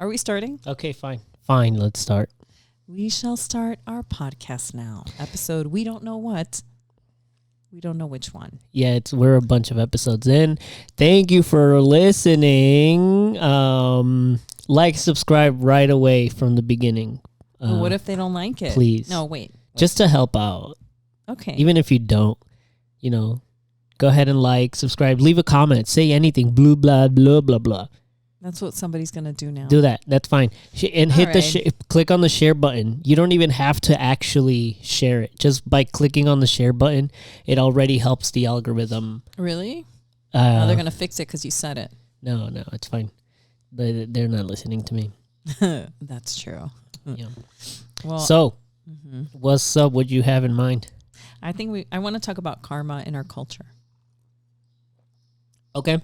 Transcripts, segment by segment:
Are we starting? Okay, fine. Fine, let's start. We shall start our podcast now. Episode we don't know what. We don't know which one. Yeah, we're a bunch of episodes in. Thank you for listening. Like, subscribe right away from the beginning. Well, what if they don't like it? Please. No, wait. Just to help out. Okay. Even if you don't, go ahead and like, subscribe, leave a comment, say anything, blah, blah, blah, blah, blah. That's what somebody's going to do now. Do that. That's fine. And hit right. click on the share button. You don't even have to actually share it. Just by clicking on the share button, it already helps the algorithm. Really? They're going to fix it because you said it. No, it's fine. They're not listening to me. That's true. Yeah. Well, so, what's up? What do you have in mind? I think I want to talk about karma in our culture. Okay.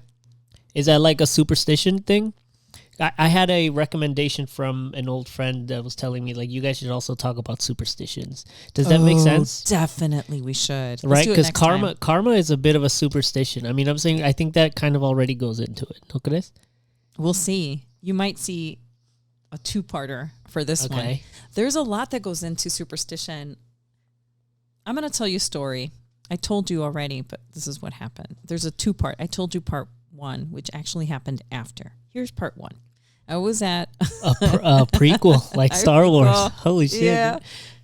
Is that like a superstition thing? I had a recommendation from an old friend that was telling me, like, you guys should also talk about superstitions. Does that make sense? Definitely we should. Right? Because karma is a bit of a superstition. I mean, I think that kind of already goes into it. ¿No crees? We'll see. You might see a two-parter for this one. There's a lot that goes into superstition. I'm going to tell you a story. I told you already, but this is what happened. There's a two-part. I told you part one, which actually happened after. Here's part one. I was at a prequel, like Star Wars. Holy shit! Yeah,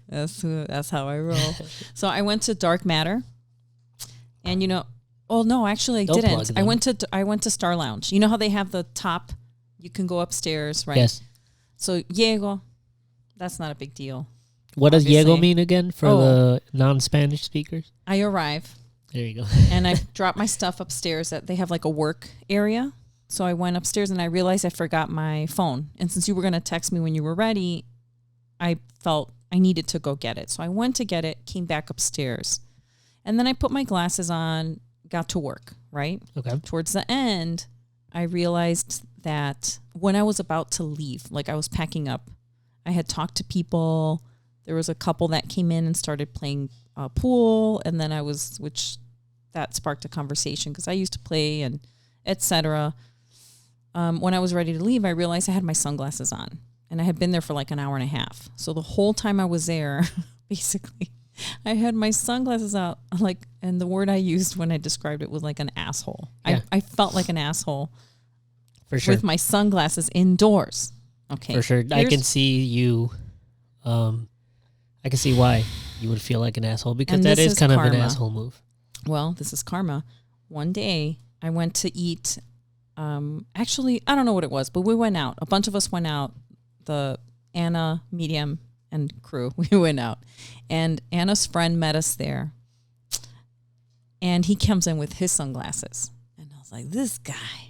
that's how I roll. So I went to Dark Matter, and actually I didn't. I went to Star Lounge. You know how they have the top? You can go upstairs, right? Yes. So llego, that's not a big deal. What does llego mean again for the non-Spanish speakers? I arrive. There you go. And I dropped my stuff upstairs. They have like a work area. So I went upstairs and I realized I forgot my phone. And since you were going to text me when you were ready, I felt I needed to go get it. So I went to get it, came back upstairs. And then I put my glasses on, got to work, right? Okay. Towards the end, I realized that when I was about to leave, like I was packing up, I had talked to people. There was a couple that came in and started playing pool, and then that sparked a conversation because I used to play and etc. When I was ready to leave, I realized I had my sunglasses on, and I had been there for like an hour and a half. So the whole time I was there, basically, I had my sunglasses out, and the word I used when I described it was like an asshole. Yeah. I felt like an asshole for sure with my sunglasses indoors. Okay, for sure. I can see you. I can see why you would feel like an asshole, because that is kind of an asshole move. Well, this is karma. One day I went to eat. Actually, I don't know what it was, but we went out. A bunch of us went out. The Anna, Medium, and crew, we went out. And Anna's friend met us there. And he comes in with his sunglasses. And I was like, this guy.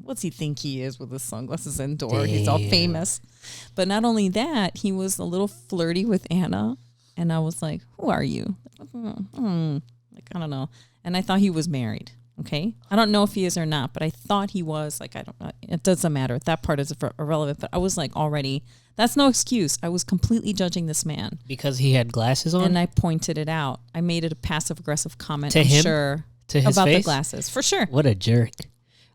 What's he think he is with his sunglasses indoor? Damn. He's all famous. But not only that, he was a little flirty with Anna. And I was like, who are you? Like, I don't know. And I thought he was married. Okay. I don't know if he is or not, but I thought he was. Like, I don't know. It doesn't matter. That part is irrelevant. But I was like, already, that's no excuse. I was completely judging this man. Because he had glasses on? And I pointed it out. I made it a passive-aggressive comment. To him? Sure. To his about face? The glasses. For sure. What a jerk.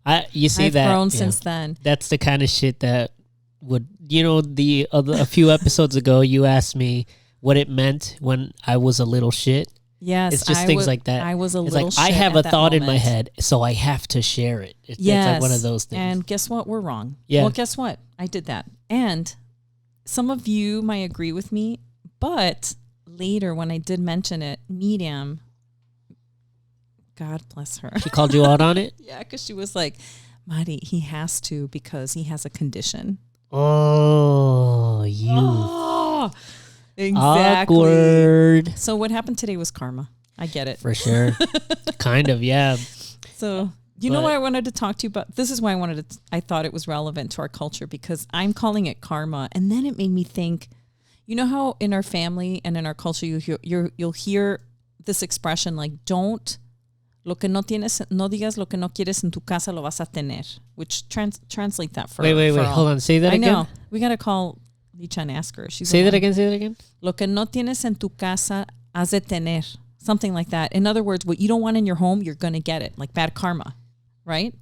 I've grown since then. That's the kind of shit that would, a few episodes ago, you asked me what it meant when I was a little shit. Yes. It's just things like that. I was a it's little like, shit. I have a thought moment in my head, so I have to share it. It's like one of those things. And guess what? We're wrong. Yeah. Well, guess what? I did that. And some of you might agree with me, but later when I did mention it, Medium, God bless her. She called you out on it? Yeah, because she was like, Mari, he has to because he has a condition. Oh, you. Oh, exactly. Awkward. So what happened today was karma. I get it. For sure. Kind of, yeah. So you know what I wanted to talk to you about? This is why I thought it was relevant to our culture, because I'm calling it karma. And then it made me think, you know how in our family and in our culture, you'll hear this expression like, lo que no tienes, no digas lo que no quieres en tu casa lo vas a tener, which translate that for Wait, all. hold on. Say that again. I know. We got to call Licha and ask her. Say that again. Lo que no tienes en tu casa has de tener. Something like that. In other words, what you don't want in your home, you're going to get it. Like bad karma, right?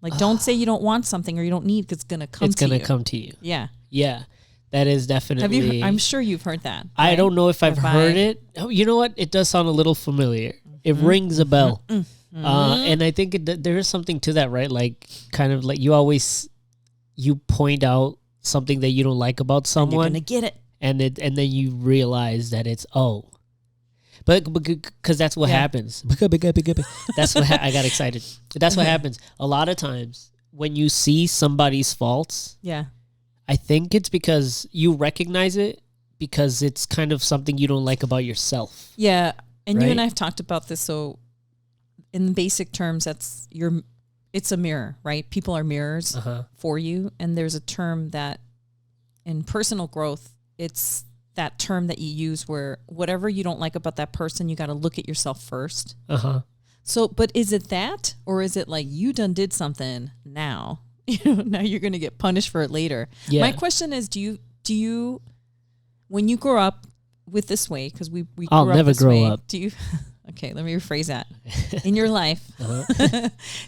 Like, don't say you don't want something or you don't need, because it's going to come to you. It's going to come to you. Yeah. Yeah. That is definitely... I'm sure you've heard that. Right? I don't know if I've heard it. Oh, you know what? It does sound a little familiar. It rings a bell. And I think there is something to that, right? Like, kind of like you point out something that you don't like about someone. And you're going to get it. And then you realize that it's, But because that's what happens. That's what I got excited. That's what happens. A lot of times when you see somebody's faults, I think it's because you recognize it because it's kind of something you don't like about yourself. Yeah, and right? you and I have talked about this. So, in basic terms, it's a mirror, right? People are mirrors for you, and there's a term that in personal growth, it's that term that you use where whatever you don't like about that person, you got to look at yourself first. So, but is it that, or is it like you done did something now? Now you're going to get punished for it later. Yeah. My question is, do you, when you grow up with this way, because we I'll never grow up. Do you? Okay, let me rephrase that. In your life,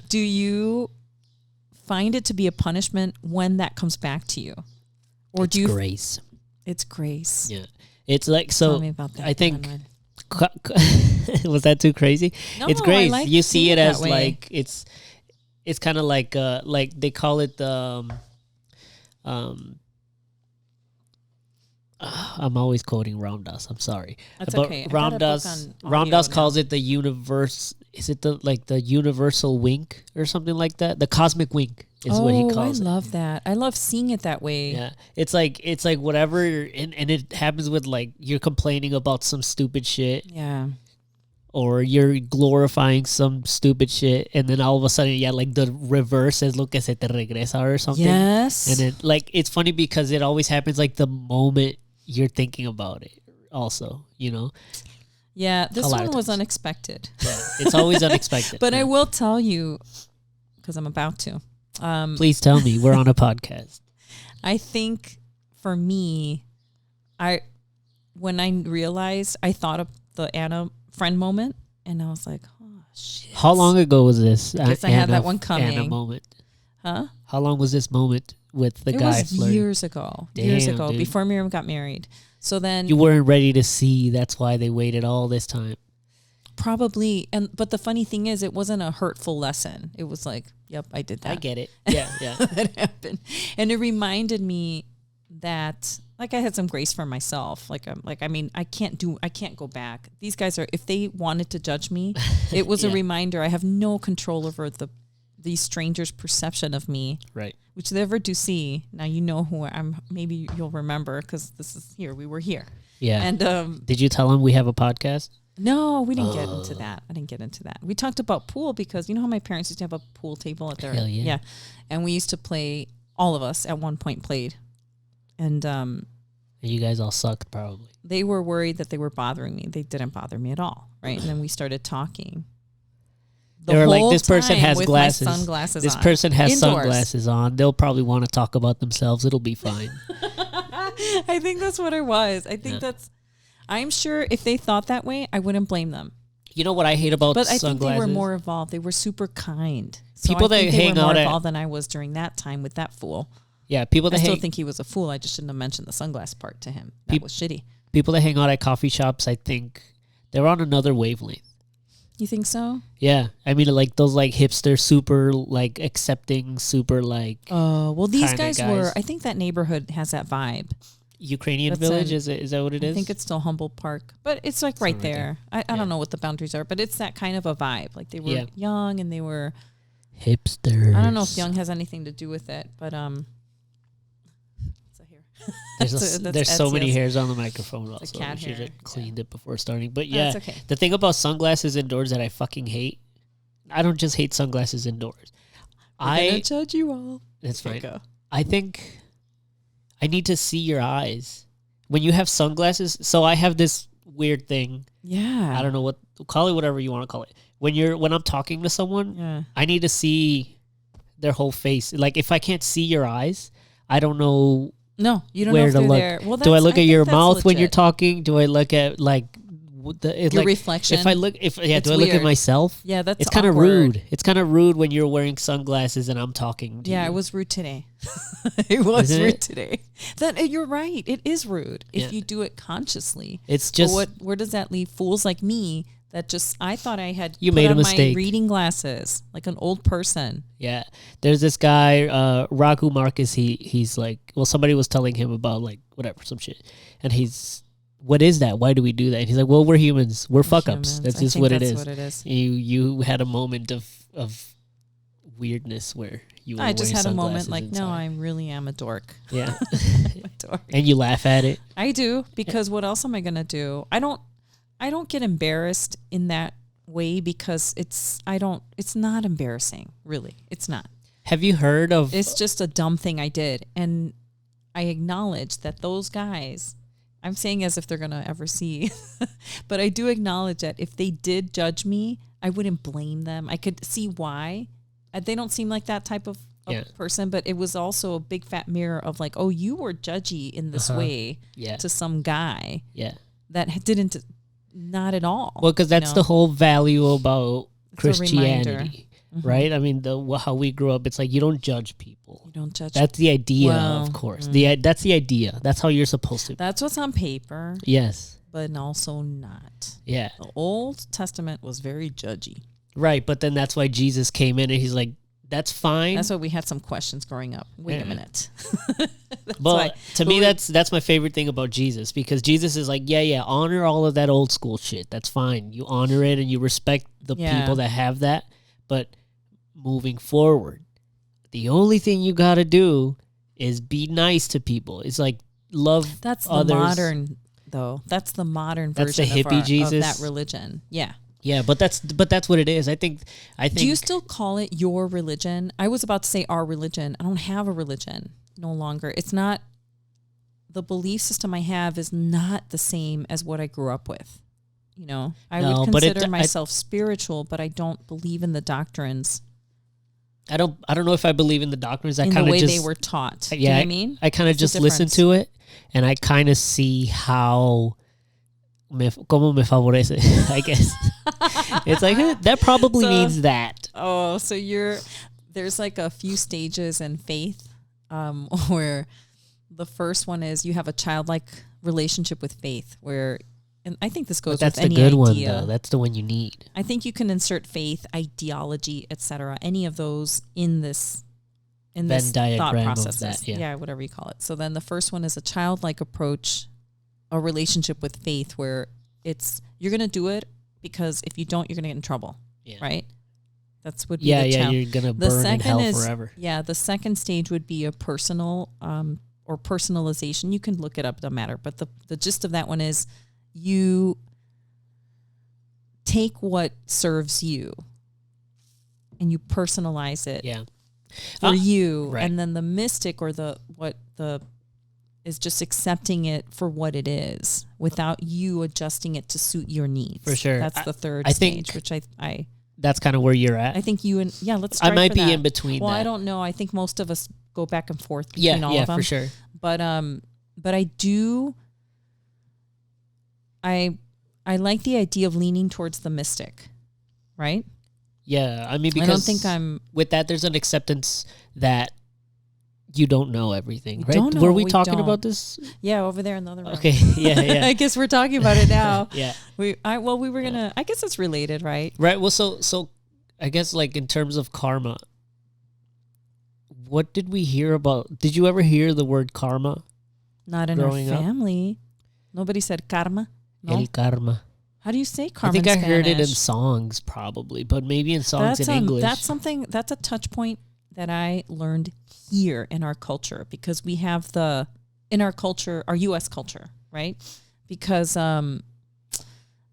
do you find it to be a punishment when that comes back to you, or it's do you? Grace. It's grace. Yeah, it's like so. Tell me about that. I think. Was that too crazy? No, it's grace. Like you see it as way. Like it's kind of like they call it the I'm always quoting Ram Dass. I'm sorry. That's but okay. Ram Dass calls it the universe. Is it the universal wink or something like that? The cosmic wink is what he calls it. I love that. I love seeing it that way. Yeah, it's like whatever, and it happens with like you're complaining about some stupid shit. Yeah. Or you're glorifying some stupid shit, and then all of a sudden, like the reverse is lo que se te regresa or something. Yes. And it like it's funny because it always happens like the moment you're thinking about it. Also, Yeah, this one was unexpected. Yeah, it's always unexpected. But I will tell you, because I'm about to. Please tell me. We're on a podcast. I think for me, when I realized, I thought of the Anna friend moment, and I was like, oh, shit. How long ago was this? I guess I had that one coming. Anna moment. Huh? How long was this moment with the guy? It was years ago. Years ago, dude. Before Miriam got married. So then... You weren't ready to see. That's why they waited all this time. Probably. But the funny thing is, it wasn't a hurtful lesson. It was like, yep, I did that. I get it. Yeah. That happened. And it reminded me that... Like I had some grace for myself. I can't go back. These guys if they wanted to judge me, it was a reminder. I have no control over these strangers' perception of me. Right. Which they ever do see. Now you know who I'm. Maybe you'll remember because this is here. We were here. Yeah. And did you tell them we have a podcast? No, we didn't get into that. I didn't get into that. We talked about pool because you know how my parents used to have a pool table at their yeah. And we used to play. All of us at one point played. And you guys all sucked probably. They were worried that they were bothering me. They didn't bother me at all, right? And then we started talking. They were like, "This person has glasses. Sunglasses this on. person has Indoors. Sunglasses on. They'll probably want to talk about themselves. It'll be fine." I think that's what it was. I'm sure if they thought that way, I wouldn't blame them. You know what I hate about sunglasses? But I think they were more evolved. They were super kind. So people that hang they were out more involved than I was during that time with that fool. Yeah, people that I still think he was a fool. I just shouldn't have mentioned the sunglass part to him. That was shitty. People that hang out at coffee shops, I think they're on another wavelength. You think so? Yeah. I mean, like those like hipster, super like accepting, super like... well, these guys were... I think that neighborhood has that vibe. Ukrainian village? Is that what it is? I think it's still Humboldt Park. But it's like right there. I don't know what the boundaries are, but it's that kind of a vibe. Like they were young and they were... Hipsters. I don't know if young has anything to do with it, but... There's so many hairs on the microphone. Also, a cat we should hair. have cleaned it before starting. But okay. The thing about sunglasses indoors that I fucking hate. I don't just hate sunglasses indoors. I'm gonna judge you all. That's fine. I think I need to see your eyes when you have sunglasses. So I have this weird thing. Yeah. I don't know call it whatever you want to call it. When I'm talking to someone, I need to see their whole face. Like if I can't see your eyes, I don't know. No, you don't where know if to they're look. there. Well, do I look at your mouth legit. when you're talking? Do I look at like Your reflection. If I look, do I look weird. at myself? Yeah, that's it's kind of awkward. rude. It's kind of rude when you're wearing sunglasses and I'm talking to you. Yeah, it was rude today. It was rude today. You're right. It is rude if you do it consciously. It's just where does that leave fools like me that I thought I had you put made a on mistake. my reading glasses like an old person. Yeah, there's this guy, Ragu Marcus. He's like, well, somebody was telling him about like whatever some shit, and what is that? Why do we do that? And he's like, well, we're humans. We're fuck ups. That's just what it is. What it is. You had a moment of weirdness where you were I just had a moment like, inside. no, I really am a dork. Yeah. I'm a dork. And you laugh at it. I do, because what else am I gonna do? I don't get embarrassed in that way because it's not embarrassing, really. It's not. Have you heard of It's just a dumb thing I did, and I acknowledge that those guys, I'm saying as if they're going to ever see, but I do acknowledge that if they did judge me, I wouldn't blame them. I could see why. They don't seem like that type of person, but it was also a big fat mirror of like, oh, you were judgy in this way to some guy that didn't, not at all. Well, because that's the whole value about Christianity, Mm-hmm. right? I mean, how we grew up, it's like you don't judge people. You don't judge. That's the idea, of course. That's the idea. That's how you're supposed to be. That's what's on paper. Yes. But also not. Yeah. The Old Testament was very judgy. Right, but then that's why Jesus came in and he's like, that's fine. That's why we had some questions growing up. Wait a minute. But to me, that's my favorite thing about Jesus, because Jesus is like, honor all of that old school shit. That's fine. You honor it and you respect the people that have that. But moving forward, the only thing you got to do is be nice to people. It's like love That's the others. modern, though. That's the modern version That's the hippie Jesus. Of that religion. Yeah. Yeah, but that's what it is. I think. Do you still call it your religion? I was about to say our religion. I don't have a religion no longer. It's not, the belief system I have is not the same as what I grew up with. You know, I would consider myself spiritual, but I don't believe in the doctrines. I don't know if I believe in the doctrines. In the way they were taught. Yeah, you know what I mean? I kind of just listen to it, and I kind of see how. Como me favorece, I guess. It's like, that probably means that. Oh, so there's like a few stages in faith where the first one is you have a childlike relationship with faith, where, and I think this goes with any idea. That's the good one, though. That's the one you need. I think you can insert faith, ideology, etc., any of those in this thought process. Yeah, whatever you call it. So then the first one is a childlike approach, a relationship with faith, where you're going to do it because if you don't, you're going to get in trouble, right? That's would be the child. You're going to burn in hell forever. Yeah, the second stage would be a personal or personalization. You can look it up, doesn't matter. But the gist of that one is you take what serves you and you personalize it for you. Right. And then the mystic or is just accepting it for what it is without you adjusting it to suit your needs. For sure. That's the third stage, which I that's kind of where you're at. I think let's I might be in between. Well, I don't know. I think most of us go back and forth between all of them. Yeah, for sure. But I do I like the idea of leaning towards the mystic, right? Yeah, I mean, because I don't think I'm with that. There's an acceptance that you don't know everything, right? Were we talking about this? Yeah, over there in the other room. Okay, yeah. I guess we're talking about it now. Yeah. We were gonna. I guess it's related, right? Right. Well, so I guess like in terms of karma, what did we hear about? Did you ever hear the word karma? Not in our family. Nobody said karma. No? El karma. How do you say karma? I think in I heard it in songs, probably, but maybe in songs in English. That's a touch point that I learned here in our culture, because we have in our culture, our U.S. culture, right? Because I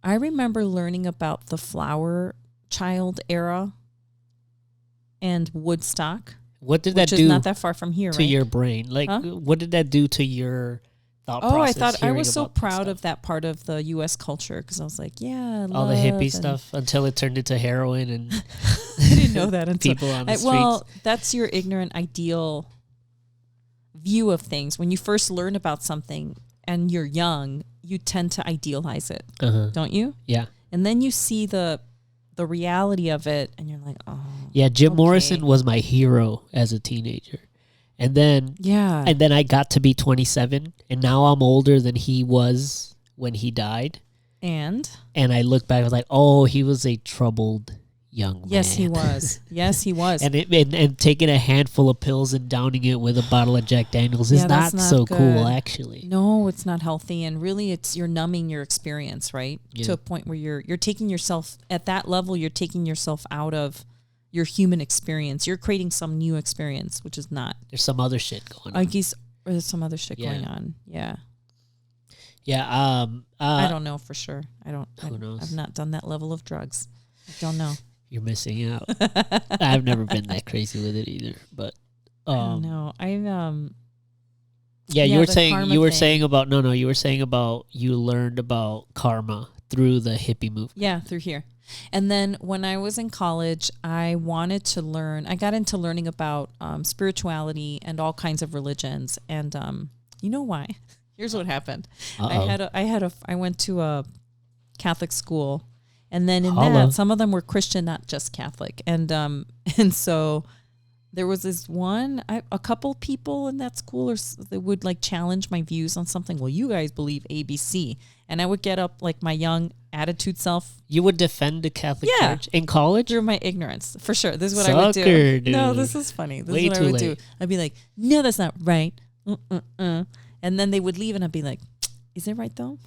remember learning about the flower child era and Woodstock. What did that do? Which is not that far from here, to your brain? Like, what did that do to your thought process? I thought I was so proud of that part of the U.S. culture, because I was like, all the hippie stuff, until it turned into heroin and I didn't know that until people on the streets. Well, that's your ignorant ideal view of things. When you first learn about something and you're young, you tend to idealize it, Uh-huh. don't you? Yeah. And then you see the reality of it, and you're like, oh, Yeah, Jim okay. Morrison was my hero as a teenager. And then I got to be 27, and now I'm older than he was when he died. And I look back, I was like, oh, he was a troubled young man. Yes, he was. Yes, he was. and taking a handful of pills and downing it with a bottle of Jack Daniels is not so good. cool, actually. No, it's not healthy. And really, you're numbing your experience, right? Yeah. To a point where you're taking yourself, at that level, you're taking yourself out of your human experience. You're creating some new experience, which is not. There's some other shit going on. I guess there's some other shit going on. Yeah. Yeah. I don't know for sure. Who knows? I've not done that level of drugs. I don't know. You're missing out. I've never been that crazy with it either. But I don't know. Yeah, you were saying you were saying about you learned about karma through the hippie movement. Yeah, through here. And then when I was in college, I wanted to learn. I got into learning about spirituality and all kinds of religions. And you know why? Here's what happened. I went to a Catholic school, and then in that, some of them were Christian, not just Catholic. And so there was this a couple people in that school that would like challenge my views on something. Well, you guys believe ABC. And I would get up like my young attitude self. You would defend the Catholic Church in college? Through my ignorance, for sure. This is what I would do. Dude. No, this is funny. This is what I would do. I'd be like, no, that's not right. And then they would leave, and I'd be like, is it right though?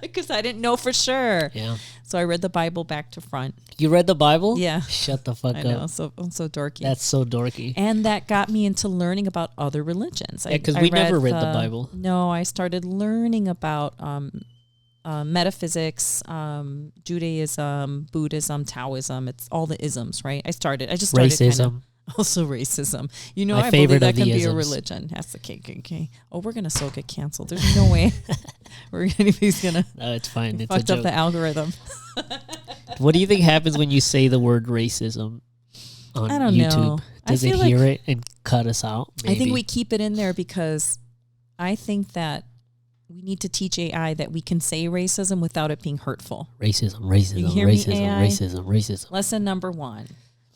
Because I didn't know for sure. Yeah. So I read the Bible back to front. You read the Bible? Yeah. Shut the fuck up. I know. I'm so dorky. That's so dorky. And that got me into learning about other religions. Yeah, because we never read the Bible. No, I started learning about metaphysics, Judaism, Buddhism, Taoism. It's all the isms, right? I just started racism. Also racism. You know, My I believe favorite that of the can be a isms. religion. That's the KKK. Oh, we're going to so get canceled. There's no way anybody's going to. No, it's fine. It's fucked a up joke. the algorithm. What do you think happens when you say the word racism on I don't YouTube? know. Does it hear it and cut us out? Maybe. I think we keep it in there because I think that we need to teach AI that we can say racism without it being hurtful. Racism. Lesson number 1.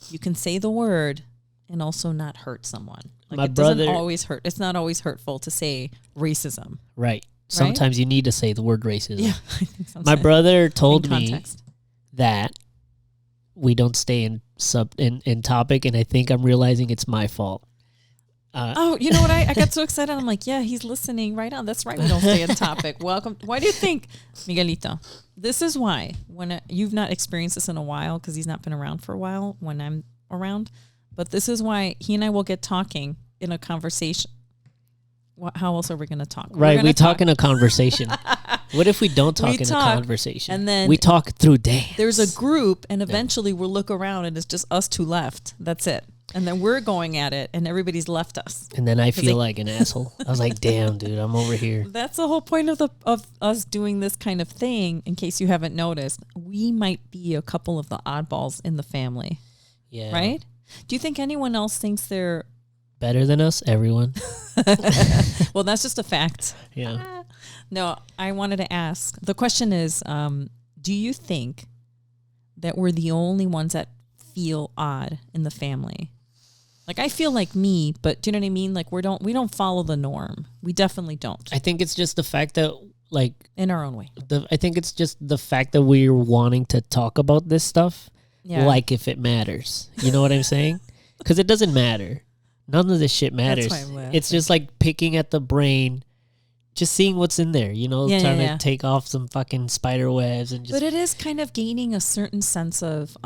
You can say the word and also not hurt someone. Like doesn't always hurt. It's not always hurtful to say racism. Right. Sometimes you need to say the word racism. Yeah. I think sometimes. My brother told me that we don't stay in topic, and I think I'm realizing it's my fault. You know what? I got so excited. I'm like, yeah, he's listening right on. That's right. We don't stay in topic. Welcome. Why do you think, Miguelito? This is why when you've not experienced this in a while, because he's not been around for a while when I'm around. But this is why he and I will get talking in a conversation. How else are we going to talk? Right. We talk in a conversation. What if we don't talk in a conversation? And then we talk through dance. There's a group, and eventually we'll look around, and it's just us two left. That's it. And then we're going at it, and everybody's left us. And then I feel like an asshole. I was like, damn, dude, I'm over here. That's the whole point of us doing this kind of thing, in case you haven't noticed. We might be a couple of the oddballs in the family. Yeah. Right? Do you think anyone else thinks they're better than us? Everyone. Well, that's just a fact. Yeah. No, I wanted to ask. The question is, do you think that we're the only ones that feel odd in the family? Like, I feel like me, but do you know what I mean? Like, we don't follow the norm. We definitely don't. I think it's just the fact that, like, in our own way. I think it's just the fact that we're wanting to talk about this stuff. Yeah. Like if it matters. You know what I'm saying? Because it doesn't matter. None of this shit matters. That's why I'm laughing. It's just like picking at the brain, just seeing what's in there, you know, trying to take off some fucking spider webs and just. But it is kind of gaining a certain sense of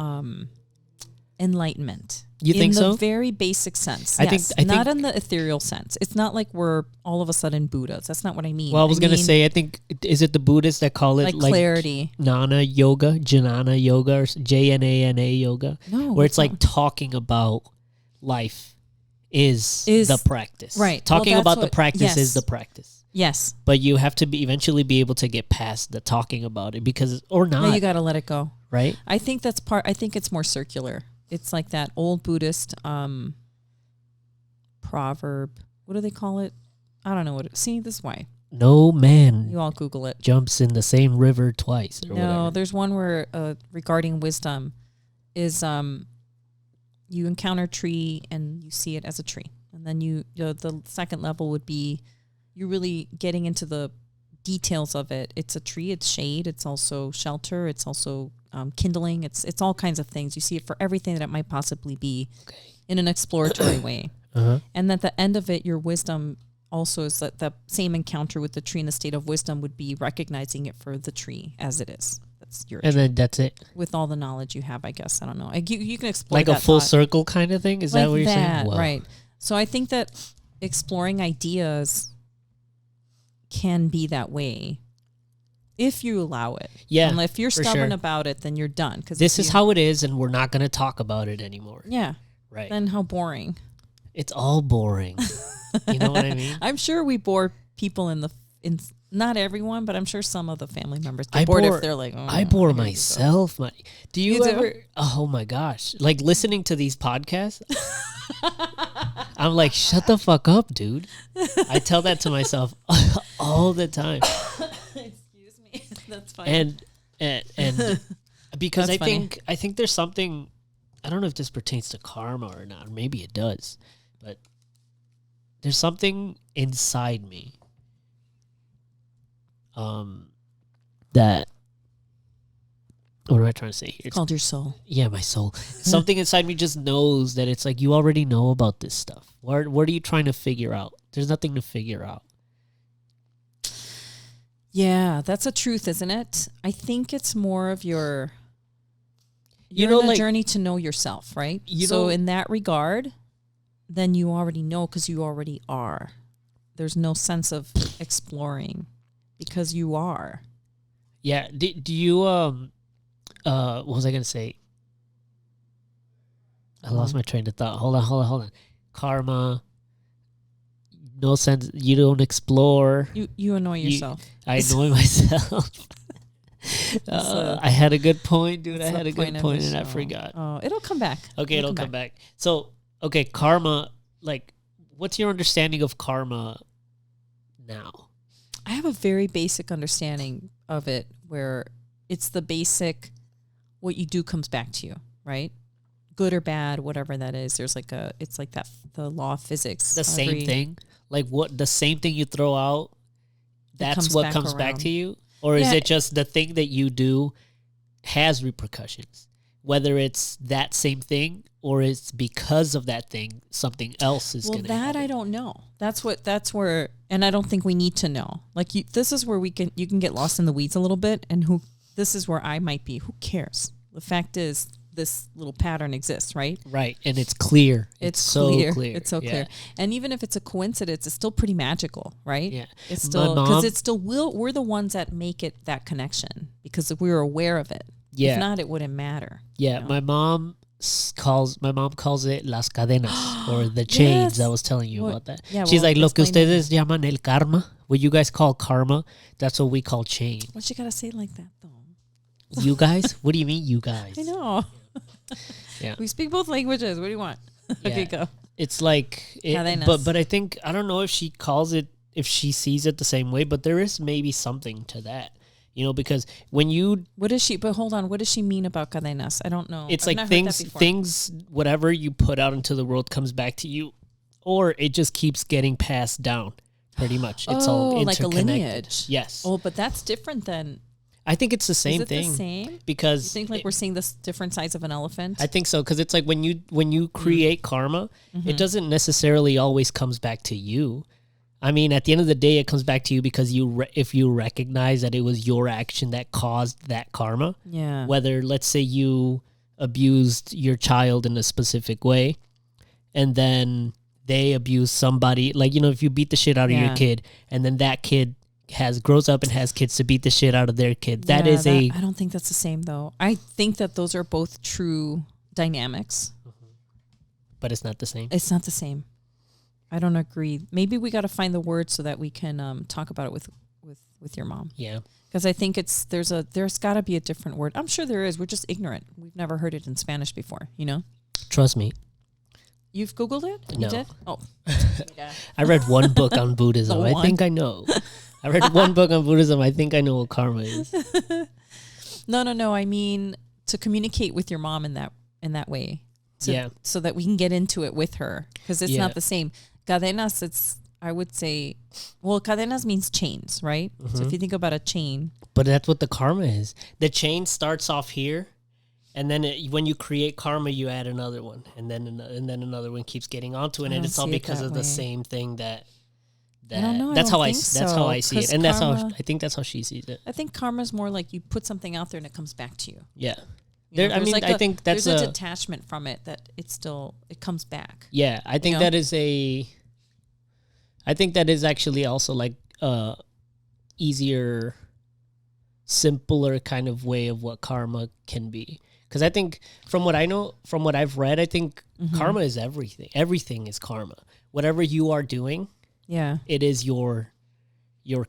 enlightenment. You think so? In the very basic sense. I Yes. think Not in the ethereal sense. It's not like we're all of a sudden Buddhas. That's not what I mean. Well, I was going to say, I think, is it the Buddhists that call it like clarity? Jnana yoga, Jnana yoga, or Jnana yoga? No. Where it's like talking about life is the practice. Right. Talking about the practice is the practice. Yes. But you have to eventually be able to get past the talking about it or not. No, you got to let it go. Right? I think I think it's more circular. It's like that old Buddhist proverb. What do they call it? I don't know what. See, this is why. no man You all Google it. jumps in the same river twice. Or No, whatever. there's one where regarding wisdom is you encounter a tree and you see it as a tree. And then the second level would be you really getting into the details of it. It's a tree, it's shade, it's also shelter, it's also kindling, it's all kinds of things. You see it for everything that it might possibly be in an exploratory way. Uh-huh. And at the end of it, your wisdom also is that the same encounter with the tree in the state of wisdom would be recognizing it for the tree as it is. That's your And tree. then that's it. With all the knowledge you have, I guess. I don't know. You can explore Like that a full thought. circle kind of thing? Is Like that what you're saying? Whoa. right. So I think that exploring ideas can be that way if you allow it. Yeah, And if you're for stubborn sure. about it, then you're done. Cause This is how it is, and we're not going to talk about it anymore. Yeah. Right. Then how boring. It's all boring. You know what I mean? I'm sure we bore people in not everyone, but I'm sure some of the family members get bored if they're like, oh, I bore here you go. myself. Do you You do? ever? Oh my gosh! Like listening to these podcasts, I'm like, shut the fuck up, dude. I tell that to myself all the time, Excuse me. That's fine. and because That's funny. I think there's something. I don't know if this pertains to karma or not. Maybe it does, but there's something inside me. That what am I trying to say here? It's called your soul. Yeah, my soul. Something inside me just knows that it's like you already know about this stuff. What are you trying to figure out? There's nothing to figure out. Yeah, that's a truth, isn't it? I think it's more of you're know, in a like- journey to know yourself, right? You So know- in that regard, then you already know because you already are. There's no sense of exploring because you are. Yeah. Do you what was I gonna say? I lost my train of thought. Hold on. Karma. No sense. You don't explore. You annoy yourself. I annoy myself. I had a good point, dude. I That's had the a good point of point the and I show. forgot. Oh, it'll come back. Okay, it'll come back. So, okay, karma. Like, what's your understanding of karma now? I have a very basic understanding of it where it's the basic what you do comes back to you, right? Good or bad, whatever that is. There's like it's like that the law of physics. The same thing? Like the same thing you throw out, that's comes what back comes back around. to you? Or is Yeah. it just the thing that you do has repercussions? Whether it's that same thing or it's because of that thing, something else is Well, going to that happen. I don't know. That's where, and I don't think we need to know. Like this is where you can get lost in the weeds a little bit, and this is where I might be. Who cares? The fact is, this little pattern exists, right? Right, and it's clear. It's so clear. It's so Yeah. clear. And even if it's a coincidence, it's still pretty magical, right? Yeah. It's My still mom- because it's still we're the ones that make it that connection because we're aware of it. Yeah. If not, it wouldn't matter. Yeah, you know? my mom calls it las cadenas or the chains. Yes. I was telling you Well, about that. yeah, She's well, like, lo que explain that. ustedes llaman el karma, what you guys call karma, that's what we call chain. What you gotta say like that though? You guys? What do you mean, you guys? I know. Yeah. We speak both languages. What do you want? Okay, Yeah. go. It's like, Cadenas. but I think I don't know if she calls it, if she sees it the same way, but there is maybe something to that, you know, because when you, What does she? But hold on. What does she mean about cadenas? I don't know. it's I've like not heard that things, before. whatever you put out into the world comes back to you, or it just keeps getting passed down. Pretty much, it's all like a interconnected. lineage. Yes, Oh, but that's different than. I think it's the same Is it thing the same? because You think like we're seeing this different sides of an elephant? I think so because it's like when you create karma, Mm-hmm. it doesn't necessarily always comes back to you. I mean, at the end of the day, it comes back to you because if you recognize that it was your action that caused that karma. yeah. Whether, let's say, you abused your child in a specific way, and then they abuse somebody, like, you know, if you beat the shit out of your Yeah. kid, and then that kid grows up and has kids to beat the shit out of their kid. That Yeah, is a I don't think that's the same though. I think that those are both true dynamics. but it's not the same. It's not the same. I don't agree. Maybe we got to find the word so that we can talk about it with your mom. Yeah. Because I think there's got to be a different word. I'm sure there is. We're just ignorant. We've never heard it in Spanish before. You know. Trust me. You've Googled it? No. You did? Oh. Yeah. I read one book on Buddhism. The I one. think I know. I read one book on Buddhism. I think I know what karma is. No. I mean, to communicate with your mom in that way. So that we can get into it with her. Because it's not the same. Cadenas, I would say, cadenas means chains, right? Mm-hmm. So if you think about a chain. But that's what the karma is. The chain starts off here, and then when you create karma, you add another one, and then another one keeps getting onto it, and it's all because of the same thing that. I don't know. That's how I see it, and I think that's how she sees it. I think karma is more like you put something out there and it comes back to you. Yeah. I think that's there's a detachment from it that it comes back. Yeah, I think that is I think that is actually also like easier, simpler kind of way of what karma can be. Because I think from what I know, from what I've read, I think karma is everything. Everything is karma. Whatever you are doing, it is your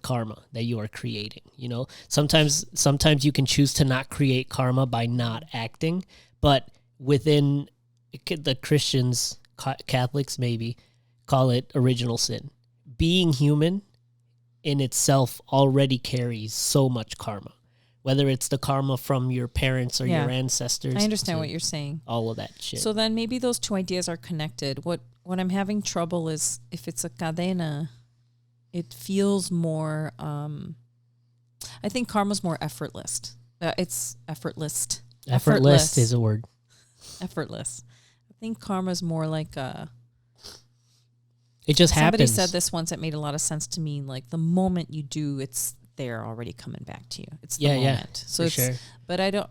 karma that you are creating. You know, sometimes you can choose to not create karma by not acting, but within the Christians, Catholics maybe call it original sin. Being human in itself already carries so much karma, whether it's the karma from your parents or your ancestors. I understand what you're saying. All of that shit. So then maybe those two ideas are connected. What I'm having trouble is if it's a cadena, it feels more, I think karma's more effortless. It's effortless. Effortless is a word. Effortless. I think karma's more like it just happens. Somebody said this once that made a lot of sense to me. Like the moment you do, it's there already coming back to you. It's the moment. Yeah, so it's, sure. But I don't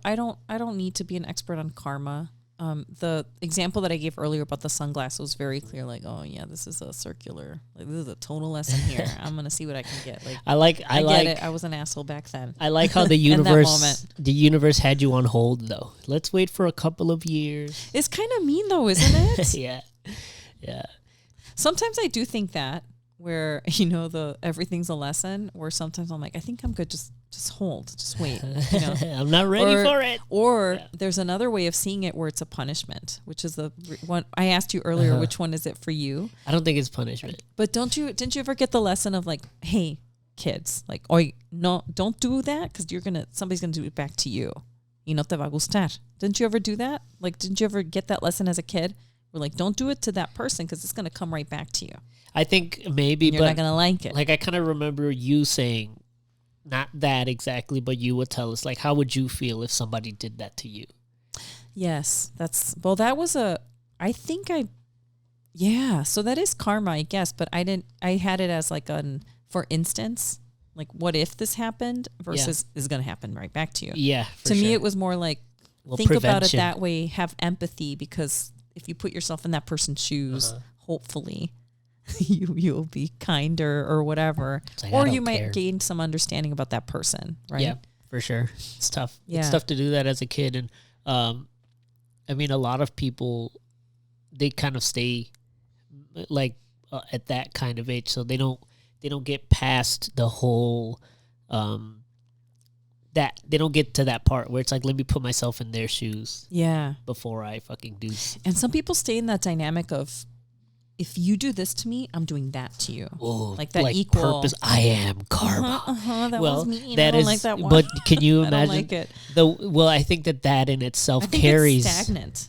need to be an expert on karma. The example that I gave earlier about the sunglasses was very clear. Like, oh yeah, this is a circular. Like this is a total lesson here. I'm gonna see what I can get. Like I get it. I was an asshole back then. I like how the universe had you on hold though. Let's wait for a couple of years. It's kind of mean though, isn't it? Yeah. Sometimes I do think that where everything's a lesson. Where sometimes I'm like, I think I'm good. Just hold. Just wait. I'm not ready for it. Or there's another way of seeing it where it's a punishment, which is the one I asked you earlier. Which one is it for you? I don't think it's punishment. But didn't you ever get the lesson of like, hey, kids, like, no, don't do that because somebody's gonna do it back to you. Y no te va a gustar. Didn't you ever do that? Like, didn't you ever get that lesson as a kid? We're like, don't do it to that person because it's gonna come right back to you. I think maybe, you're not gonna like it. Like I kind of remember you saying, not that exactly, but you would tell us like, how would you feel if somebody did that to you? Yes, that was so that is karma, I guess. But I had it as like for instance, like what if this happened versus is gonna happen right back to you. Yeah, to me it was more like think about it that way, have empathy because if you put yourself in that person's shoes, hopefully you'll be kinder or whatever. Like, or you might gain some understanding about that person, right? Yeah, for sure. It's tough. Yeah. It's tough to do that as a kid. And I mean, a lot of people, they kind of stay like at that kind of age. So they don't get past the whole, that they don't get to that part where it's like, let me put myself in their shoes. Yeah. Before I fucking do. And some people stay in that dynamic of, if you do this to me, I'm doing that to you. Ooh, like that equal purpose. I am karma. That was mean. I don't like that one. But can you imagine? I don't like it. I think that in itself carries it's stagnant.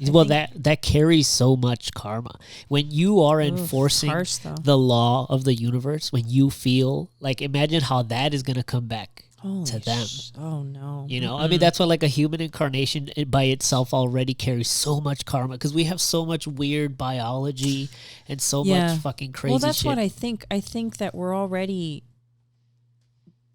That carries so much karma. When you are enforcing the law of the universe, when you feel like, imagine how that is going to come back. To them. Oh no. I mean, that's why like a human incarnation by itself already carries so much karma because we have so much weird biology and so much fucking crazy shit. Well, that's what I think. I think that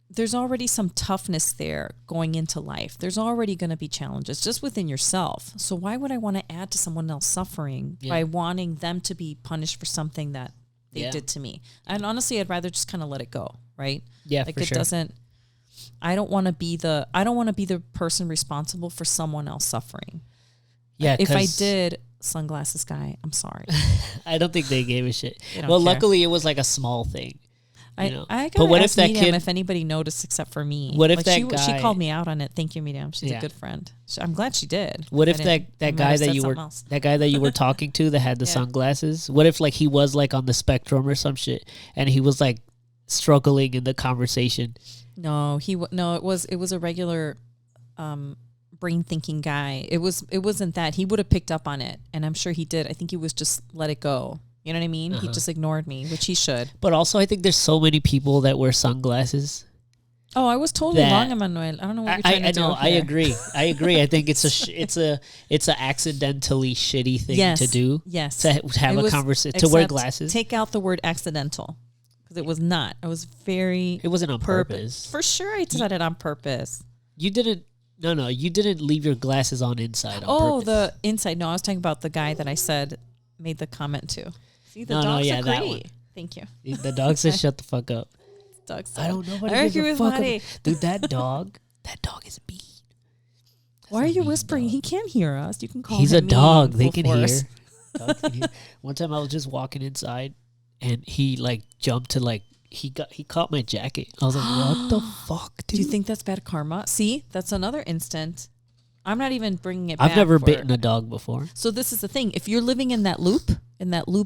there's already some toughness there going into life. There's already going to be challenges just within yourself. So why would I want to add to someone else suffering by wanting them to be punished for something that they did to me? And honestly, I'd rather just kind of let it go, right? Yeah, like for sure. I don't want to be the person responsible for someone else suffering. Yeah. If I did, sunglasses guy, I'm sorry. I don't think they gave a shit. Well, luckily it was like a small thing. I gotta ask Medium if anybody noticed except for me. What if she called me out on it? Thank you, Medium. She's a good friend. I'm glad she did. What if that guy that you were talking to that had the sunglasses? What if like he was like on the spectrum or some shit, and he was like struggling in the conversation. No, no. It was a regular brain thinking guy. It wasn't that. He would have picked up on it, and I'm sure he did. I think he was just let it go. You know what I mean? He just ignored me, which he should. But also, I think there's so many people that wear sunglasses. Oh, I was totally wrong, Emmanuel. I don't know what you're trying to do. No, I agree. I think it's a accidentally shitty thing to do. Yes, to have a conversation, to wear glasses. Take out the word accidental, because it was not. It was very. It wasn't on purpose. For sure, I said it on purpose. You didn't. No, you didn't leave your glasses on inside. On purpose. The inside. No, I was talking about the guy that I said made the comment to. See, the dogs agree. That one. Thank you. The dog says, "Shut the fuck up." Dog said, I don't know what it is. Dude, that dog is mean. Why are you whispering? Dog. He can't hear us. You can call him. He's a dog. They can hear. Dogs can hear. One time I was just walking inside, and he like jumped to he caught my jacket. I was like, what the fuck, dude? Do you think that's bad karma? See, that's another instant. I'm not even bringing it back. I've never bitten a dog before. So this is the thing. If you're living in that loop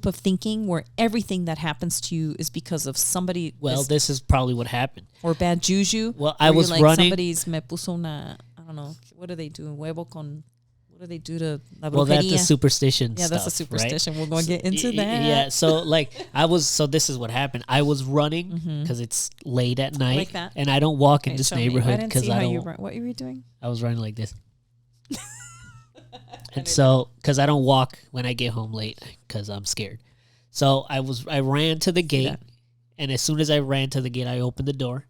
of thinking where everything that happens to you is because of somebody. Well, this is probably what happened. Or bad juju. Well, I was running. Somebody's me puso una, I don't know. What are they doing? Huevo con. What do they do to la brujeria? Well, that's a superstition. Yeah, that's a superstition. Right? We're going to get into that. Yeah. So this is what happened. I was running because it's late at night. Like that? And I don't walk in this neighborhood because I don't. What were you doing? I was running like this. And so, because I don't walk when I get home late because I'm scared. So I ran to the gate, and as soon as I ran to the gate, I opened the door.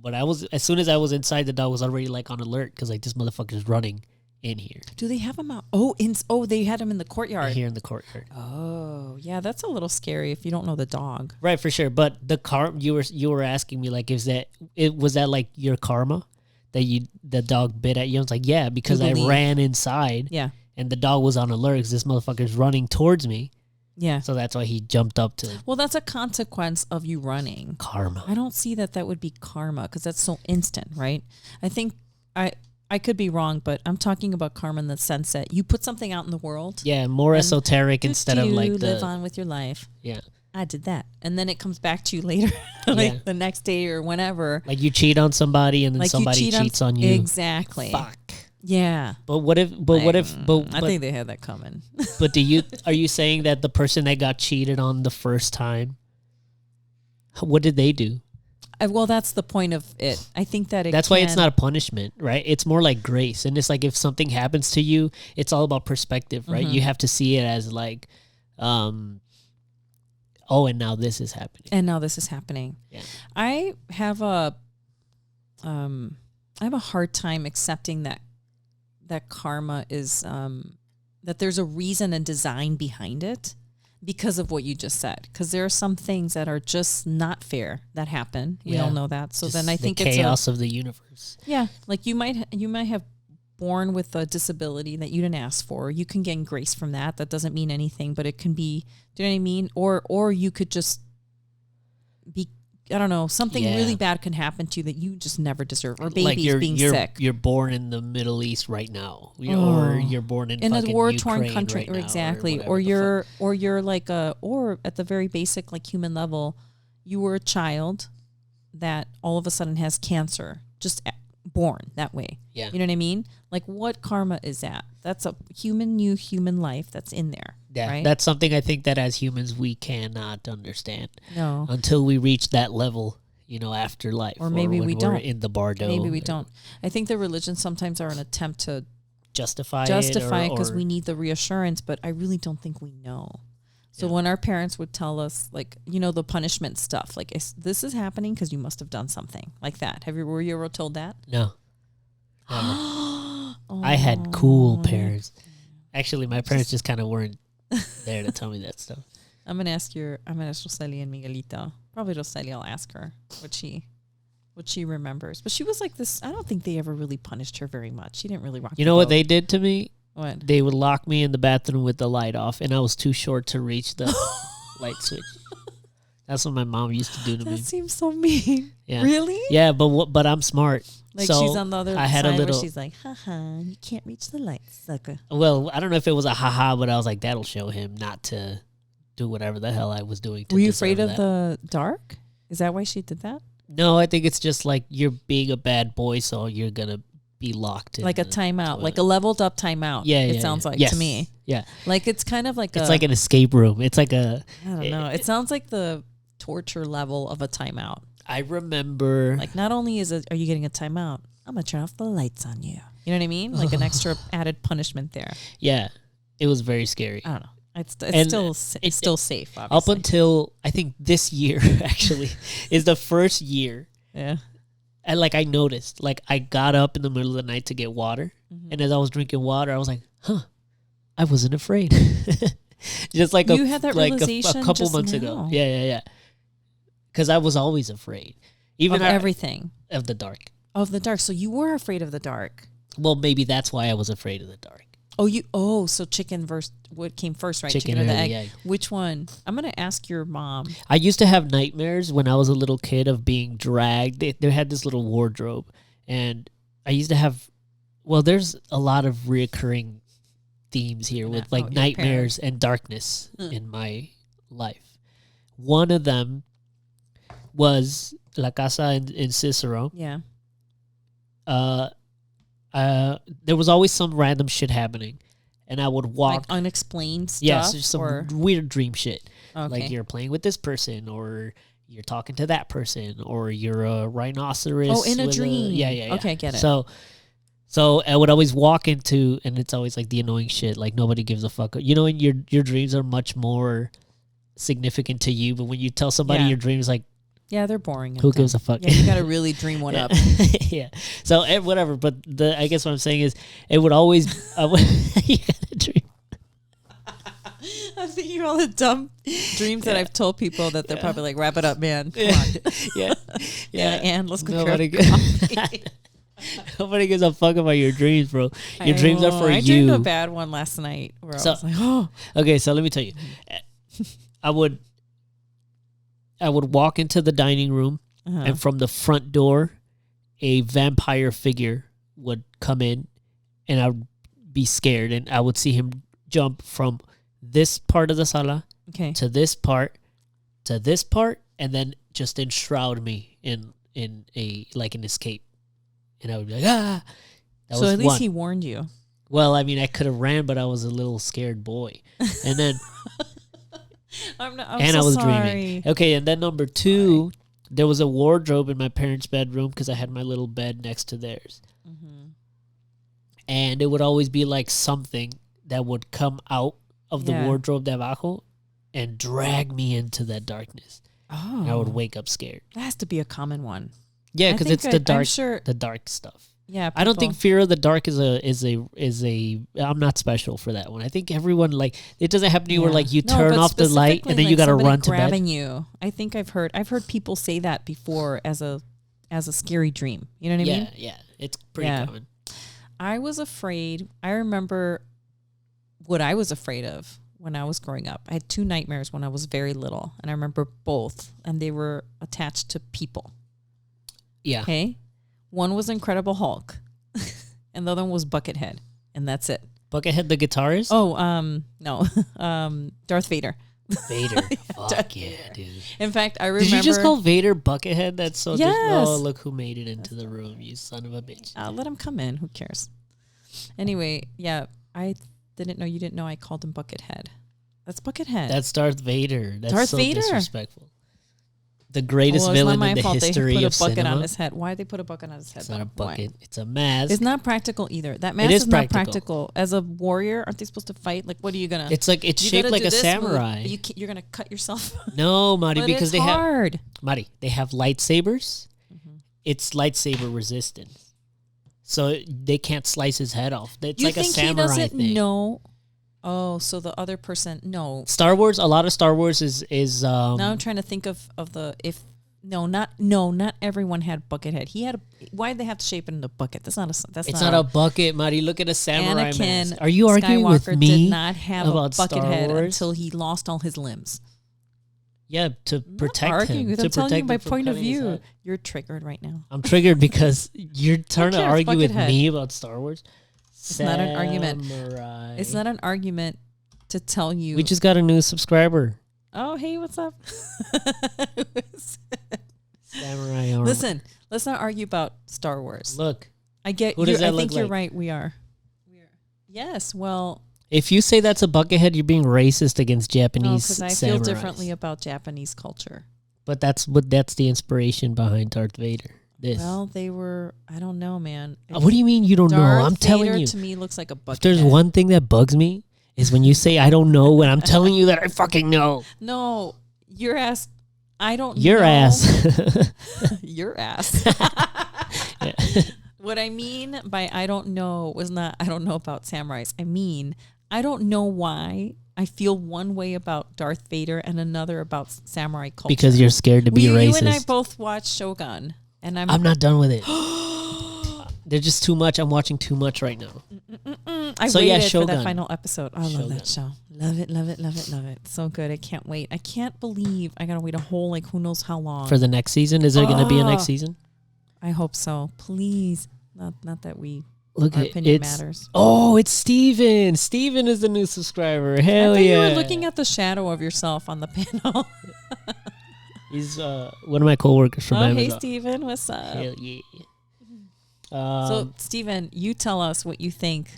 But as soon as I was inside, the dog was already on alert because this motherfucker's running in here. Do they have him out? They had him in the courtyard. Here in the courtyard. Oh, yeah, that's a little scary if you don't know the dog. Right, for sure. But the you were asking me was that your karma that the dog bit at you? I was like, yeah, because I ran inside. Yeah. And the dog was on alert because this motherfucker's running towards me. Yeah. So that's why he jumped up to. Well, that's a consequence of you running. Karma. I don't see that would be karma because that's so instant, right? I think I could be wrong, but I'm talking about karma in the sense that you put something out in the world. Yeah, more esoteric instead of like live on with your life. Yeah. I did that. And then it comes back to you later, the next day or whenever. Like you cheat on somebody and then somebody cheats on you. Exactly. Fuck. Yeah. But what if I think they had that coming. But are you saying that the person that got cheated on the first time, what did they do? Well, that's the point of it. I think that that's why it's not a punishment, right? It's more like grace. And it's like if something happens to you, it's all about perspective, right? You have to see it as like, and now this is happening. Yeah. I have a hard time accepting that karma is that there's a reason and design behind it because of what you just said. Because there are some things that are just not fair that happen. We all know that. So just then I think it's chaos of the universe. Yeah, like you might have born with a disability that you didn't ask for. You can gain grace from that. That doesn't mean anything, but it can be. Do you know what I mean? Or you could just be. I don't know. Something really bad can happen to you that you just never deserve. Or babies being sick. You're born in the Middle East right now, or you're born in a war-torn country, right exactly. Or you're like or at the very basic like human level, you were a child that all of a sudden has cancer, just born that way. Yeah, you know what I mean? Like what karma is that? That's a new human life that's in there. Yeah, right? That's something I think that as humans we cannot understand. No. Until we reach that level, after life. Or maybe we don't. In the bardo. Maybe we don't. I think the religions sometimes are an attempt to justify it because we need the reassurance, but I really don't think we know. So when our parents would tell us, like, the punishment stuff, like, this is happening because you must have done something like that. Were you ever told that? No. I had cool parents. Actually, my parents just kind of weren't there to tell me that stuff. I'm gonna ask Roseli and Miguelita. Probably Roseli. I'll ask her what she remembers. But she was like this. I don't think they ever really punished her very much. She didn't really rock. You know what they did to me? What? They would lock me in the bathroom with the light off, and I was too short to reach the light switch. That's what my mom used to do to me. That seems so mean. Yeah. Really? Yeah, but I'm smart. Like so she's on the other side where she's like, haha, you can't reach the light, sucker. Well, I don't know if it was a haha, but I was like, that'll show him not to do whatever the hell I was doing. Were you afraid of the dark? Is that why she did that? No, I think it's just like you're being a bad boy, so you're gonna be locked in. Like a timeout, like a leveled up timeout. Yeah, it sounds like to me. Yeah, like it's kind of like it's like an escape room. It's like a I don't know. It sounds like the torture level of a timeout. I remember, like not only are you getting a timeout, I'm gonna turn off the lights on you. You know what I mean? Like an extra added punishment there. Yeah, it was very scary. I don't know. It's still safe. Obviously. Up until I think this year actually is the first year. Yeah. And like I noticed, like I got up in the middle of the night to get water, and as I was drinking water, I was like, "Huh, I wasn't afraid." Just like you had that realization a couple just months now. ago. Yeah. Because I was always afraid, even of everything of the dark. Of the dark. So you were afraid of the dark. Well, maybe that's why I was afraid of the dark. So chicken versus what came first, right? Chicken or or the the egg? egg. Which one? I'm gonna ask your mom. I used to have nightmares when I was a little kid of being dragged. They had this little wardrobe, and I used to have. Well, there's a lot of reoccurring themes here with like nightmares and darkness in my life. One of them was La Casa in Cicero. Yeah. There was always some random shit happening, and I would walk like unexplained stuff. Yes, there's some weird dream shit. Okay. Like you're playing with this person, or you're talking to that person, or you're a rhinoceros. Oh, in a dream. Yeah. Okay, I get it. So I would always walk into, and it's always like the annoying shit. Like nobody gives a fuck. You know, and your dreams are much more significant to you, but when you tell somebody your dreams, like. Yeah, they're boring. Who gives a fuck? Yeah, you got to really dream one up. Yeah. So whatever. But I guess what I'm saying is, it would always. You gotta dream. I'm thinking of all the dumb dreams that I've told people that they're probably like, wrap it up, man. Come on. Yeah. And let's go. Nobody gives a fuck about your dreams, bro. Your dreams are for you. I dreamed a bad one last night where I was like, oh. Okay, so let me tell you. I would walk into the dining room, and from the front door, a vampire figure would come in, and I would be scared, and I would see him jump from this part of the sala to this part, and then just enshroud me in an escape, and I would be like, ah. So at least he warned you. Well, I mean, I could have ran, but I was a little scared boy, and then. I was dreaming. Okay, and then number 2, there was a wardrobe in my parents' bedroom because I had my little bed next to theirs. Mm-hmm. And it would always be like something that would come out of the wardrobe de abajo and drag me into that darkness. Oh. And I would wake up scared. That has to be a common one. Yeah, because it's the dark stuff. Yeah, I don't think fear of the dark is a. I'm not special for that one. I think everyone it doesn't happen to you where like you turn off the light and then you got to run to bed. Grabbing you. I think I've heard people say that before as a scary dream. You know what I mean? Yeah, it's pretty common. I was afraid. I remember what I was afraid of when I was growing up. I had 2 nightmares when I was very little, and I remember both, and they were attached to people. Yeah. Okay. One was Incredible Hulk, and the other one was Buckethead, and that's it. Buckethead the guitarist? Oh, no. Darth Vader. Vader. Fuck yeah, dude. In fact, I remember... Did you just call Vader Buckethead? That's so... Yes. Oh, look who made it into the room, you son of a bitch. Let him come in. Who cares? Anyway, yeah, I didn't know. You didn't know I called him Buckethead. That's Buckethead. That's Darth Vader. That's Darth so Vader. Disrespectful. The greatest villain in the history of cinema. They put a bucket on his head. Why did they put a bucket on his head? It's not a bucket. Why? It's a mask. It's not practical either. That mask is not practical. As a warrior, aren't they supposed to fight? Like, what are you gonna? It's like it's shaped like a samurai. You're gonna cut yourself. No, Mari, because they have they have lightsabers. Mm-hmm. It's lightsaber resistance, so they can't slice his head off. It's like a samurai thing. You think he doesn't know? Oh, so the other person, no. Star Wars, a lot of Star Wars is now I'm trying to think of not everyone had Buckethead. He had why did they have to shape it in a bucket? It's not a bucket, Mari. Look at a samurai Anakin mask. Are you arguing with me did not have about a Buckethead until he lost all his limbs. Yeah, to protect him. I'm telling you my point of view. You're triggered right now. I'm triggered because you're trying to argue with me about Star Wars. It's not an argument. It's not an argument to tell you. We just got a new subscriber. Oh, hey, what's up? Listen, let's not argue about Star Wars. Look, I get. who does that I look think you're like? right. We are. Yes. Well, if you say that's a buckethead, you're being racist against no, Japanese because I feel samurais. differently about Japanese culture. But that's the inspiration behind Darth Vader. This. Well, they were. I don't know, man. What do you mean you don't know? Darth I'm telling Vader you. To me, looks like a bucket. If there's one thing that bugs me is when you say I don't know when I'm telling you that I fucking know. No, your ass. I don't. Your know. ass. Your ass. What I mean by I don't know was not I don't know about samurais. I mean I don't know why I feel one way about Darth Vader and another about samurai culture. Because you're scared to be racist. You and I both watched Shogun, and I'm not done with it. They're just too much. I'm watching too much right now. I waited for Shogun. that final episode. I love that show. Love it, love it, love it, love it. So good. I can't wait. I can't believe I gotta wait a whole who knows how long For the next season? Is there going to be a next season? I hope so. Please, not that we. Look, our opinion it's matters. Oh, it's Steven. Steven is the new subscriber. Hell I thought yeah! you were looking at the shadow of yourself on the panel. He's one of my coworkers from Amazon. Hey, Steven, what's up? Hell yeah! So, Steven, you tell us what you think.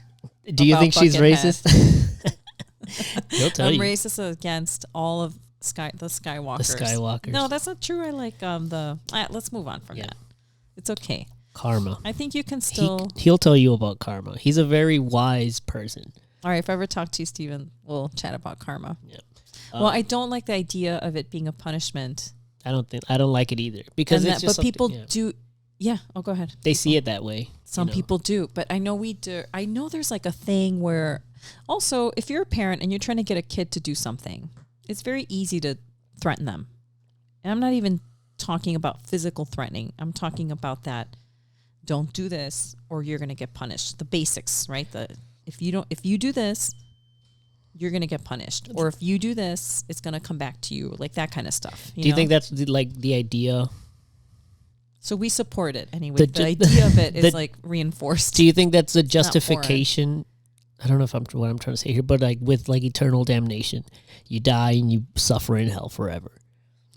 Do you think she's Buckethead. racist? He'll tell I'm you. racist against all of the Skywalkers. The Skywalkers. No, that's not true. I like let's move on from that. It's okay. Karma. I think you can still. He'll tell you about karma. He's a very wise person. All right, if I ever talk to you, Steven, we'll chat about karma. Yep. Well, I don't like the idea of it being a punishment. I don't like it either because it's just but people do. Yeah. Oh, go ahead. They see it that way. Some people do, but I know we do. I know there's like a thing where, also, if you're a parent and you're trying to get a kid to do something, it's very easy to threaten them. And I'm not even talking about physical threatening. I'm talking about that. Don't do this, or you're going to get punished. The basics, right? If you do this, you're going to get punished, or if you do this, it's going to come back to you, like that kind of stuff. Do you think that's the idea? So we support it anyway. The idea of it is reinforced. Do you think that's a justification? I don't know what I'm trying to say here, but with eternal damnation, you die and you suffer in hell forever.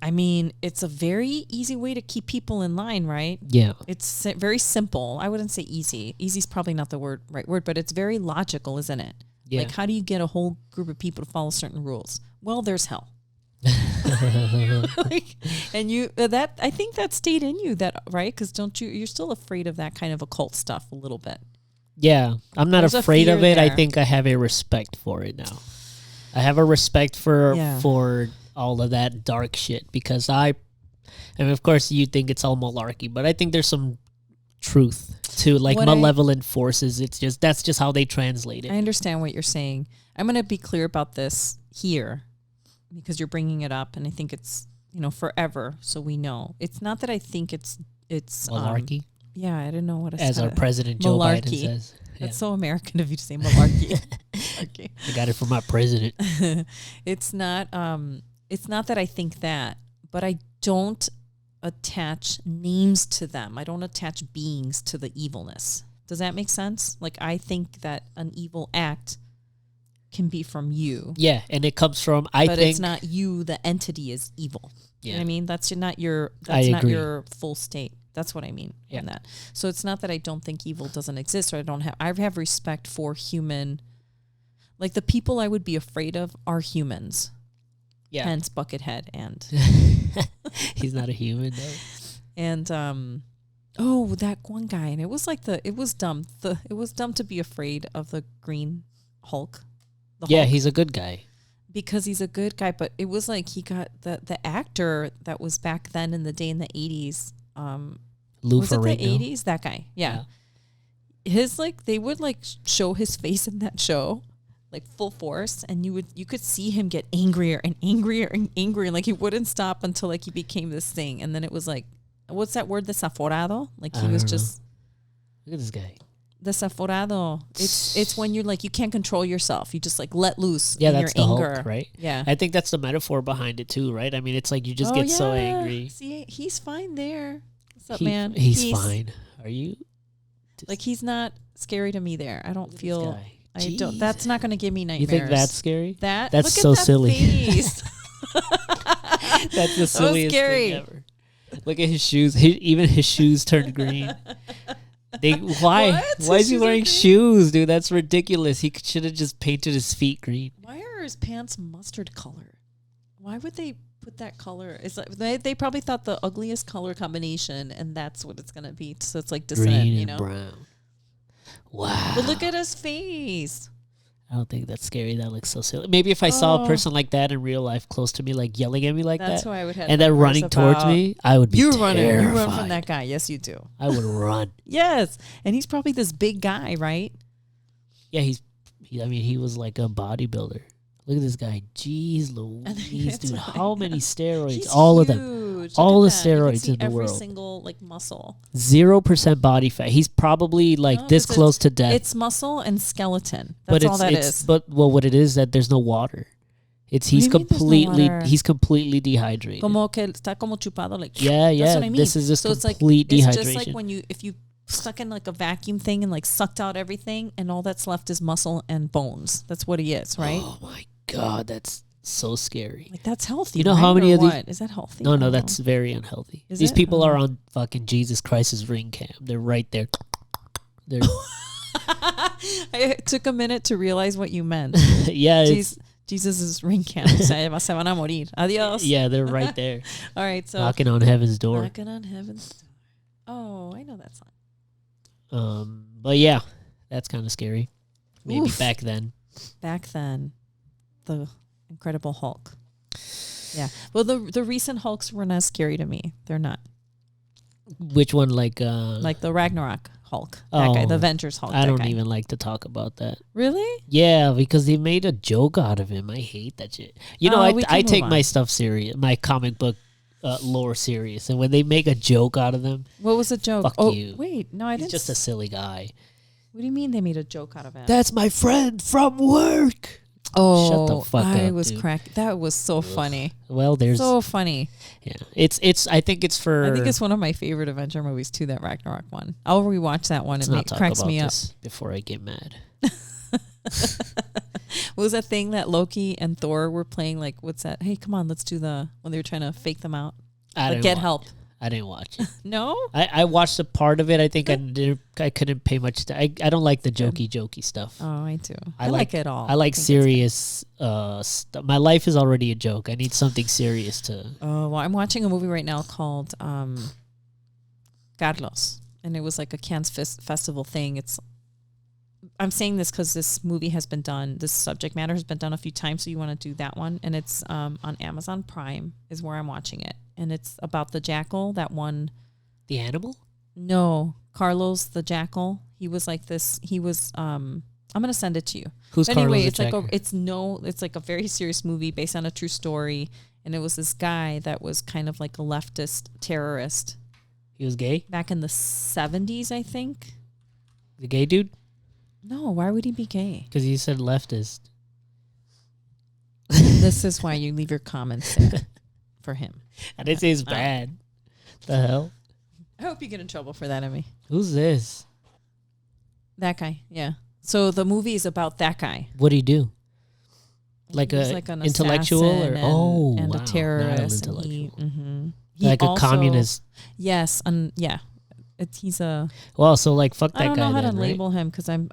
I mean, it's a very easy way to keep people in line, right? Yeah. It's very simple. I wouldn't say easy. Easy is probably not the right word, but it's very logical, isn't it? Yeah. Like, how do you get a whole group of people to follow certain rules? Well, there's hell. And I think that stayed in you, right? Because you're still afraid of that kind of occult stuff a little bit. Yeah, I'm not afraid of it. There. I think I have a respect for it now. I have a respect for all of that dark shit because of course you think it's all malarkey, but I think there's some truth to malevolent forces. That's just how they translate it. I understand what you're saying. I'm going to be clear about this here because you're bringing it up, and I think it's forever, so we know. It's not that I think it's malarkey. Yeah, I didn't know what as our president Joe Biden says. Yeah. That's so American of you to say malarkey. Okay. I got it from my president. It's not that I think that, but I don't attach names to them. I don't attach beings to the evilness. Does that make sense? Like, I think that an evil act can be from you. Yeah, and it comes from but it's not you. The entity is evil. Yeah. You know what I mean? That's not your full state. That's what I mean in that. So it's not that I don't think evil doesn't exist, or I have respect for human. Like, the people I would be afraid of are humans. Yeah. Hence Buckethead and he's not a human though. And that one guy, and it was dumb. It was dumb to be afraid of the Green Hulk. Hulk, he's a good guy. Because he's a good guy, but it was like he got the actor that was back then in the day in the 80s. Lou was Ferrigno. It the 80s? That guy. Yeah. His they would show his face in that show. Like full force, and you could see him get angrier and angrier and angrier, like he wouldn't stop until he became this thing, and then it was what's that word, desaforado? Like he was just. Look at this guy. Desaforado. It's when you're you can't control yourself. You just let loose. Yeah, in that's your the anger. Hulk, right? Yeah, I think that's the metaphor behind it too, right? I mean, it's you just get so angry. See, he's fine there. What's up, man? He's fine. Are you? He's not scary to me there. I don't feel. I don't. That's not going to give me nightmares. You think that's scary? That's look so at that silly. Face. That's the silliest thing ever. Look at his shoes. Even his shoes turned green. Why? What? Why is His he shoes are wearing green? shoes, dude? That's ridiculous. He should have just painted his feet green. Why are his pants mustard color? Why would they put that color? It's like they probably thought the ugliest color combination, and that's what it's gonna be. So it's like dissonant, Green you and know. brown. Wow. But look at his face. I don't think that's scary. That looks so silly. Maybe if I saw a person like that in real life close to me, like yelling at me like That's that, who I would have. and then running towards me, I would be You terrified. running. You run from that guy. Yes, you do. I would run. Yes, and he's probably this big guy, right? Yeah, he was like a bodybuilder. Look at this guy. Jeez Louise, dude. How many steroids? He's all huge. of them. Look All at the that. You can steroids see in the every world. single like muscle. 0% body fat. He's probably like No, this 'cause close to death. It's muscle and skeleton. That's but all that is. But what it is that there's no water. He's do you mean there's no completely water? dehydrated. Como que está como chupado, like Yeah. That's what I mean. This is just So it's complete like, dehydration. It's just like when if you stuck in like a vacuum thing and like sucked out everything, and all that's left is muscle and bones. That's what he is, right? Oh my god, that's so scary. Like that's healthy. You know right? how many Or of these- what? Is that healthy? No, I don't that's know. very unhealthy. Is These it? people Oh. are on fucking Jesus Christ's ring cam. They're right there. They're It took a minute to realize what you meant. yeah, it's- Jesus' ring cam. Se van a morir. Adios. yeah, they're right there, All right. So knocking on heaven's door. knocking on heaven's door. Oh, I know that song. But yeah, that's kind of scary. Maybe Oof. back then. Back then, the Incredible Hulk. Yeah. Well, the recent Hulks were not scary to me. They're not. Which one? Like Like the Ragnarok Hulk. That guy. Oh, The Avengers Hulk. I that don't guy. even like to talk about that. Really? Yeah, because they made a joke out of him. I hate that shit. You know, We can I move take on. my stuff serious, my comic book lore serious, and when they make a joke out of them, What was the joke? Fuck oh, you. wait. No, I he's didn't. just a silly guy. What do you mean they made a joke out of him? That's my friend from work. oh, Shut the fuck I up, was dude. cracked. That was so funny. Well, there's So funny. yeah. It's. I think it's for. I think it's one of my favorite Avenger movies too. That Ragnarok one. I'll rewatch that one. Let's and not it talk cracks about me up. this before I get mad. What was that thing that Loki and Thor were playing? Like, what's that? Hey, come on, let's do when they were trying to fake them out. I Like, didn't get wa- help. I didn't watch it. No? I watched a part of it. I think I couldn't pay much. I don't like the jokey stuff. Oh, I do. I I like- like it all. I like think it's serious stuff. My life is already a joke. I need something serious to. good. Oh, well, I'm watching a movie right now called Carlos. And it was like a Cannes festival thing. I'm saying this because this movie has been done. This subject matter has been done a few times. So you want to do that one. And it's on Amazon Prime is where I'm watching it. And it's about the jackal that won. The animal? No, Carlos the jackal. He was like this. He was. I'm gonna send it to you. Who's But anyway, Carlos it's the like Jackal? it's like a very serious movie based on a true story. And it was this guy that was kind of like a leftist terrorist He was gay? back in the 70s, I think. The gay dude? No, why would he be gay? Because you said leftist. This is why you leave your comments there for him. I didn't say it's bad. The hell? I hope you get in trouble for that, Emmy. Who's this? That guy, yeah. So the movie is about that guy. What do he do? Like He was a like an intellectual assassin or and wow, a not terrorist. an And he, intellectual. he Like a also- communist. Yes, and yeah, he's a. Well, so like fuck that I don't guy know how then, to right? label him because I'm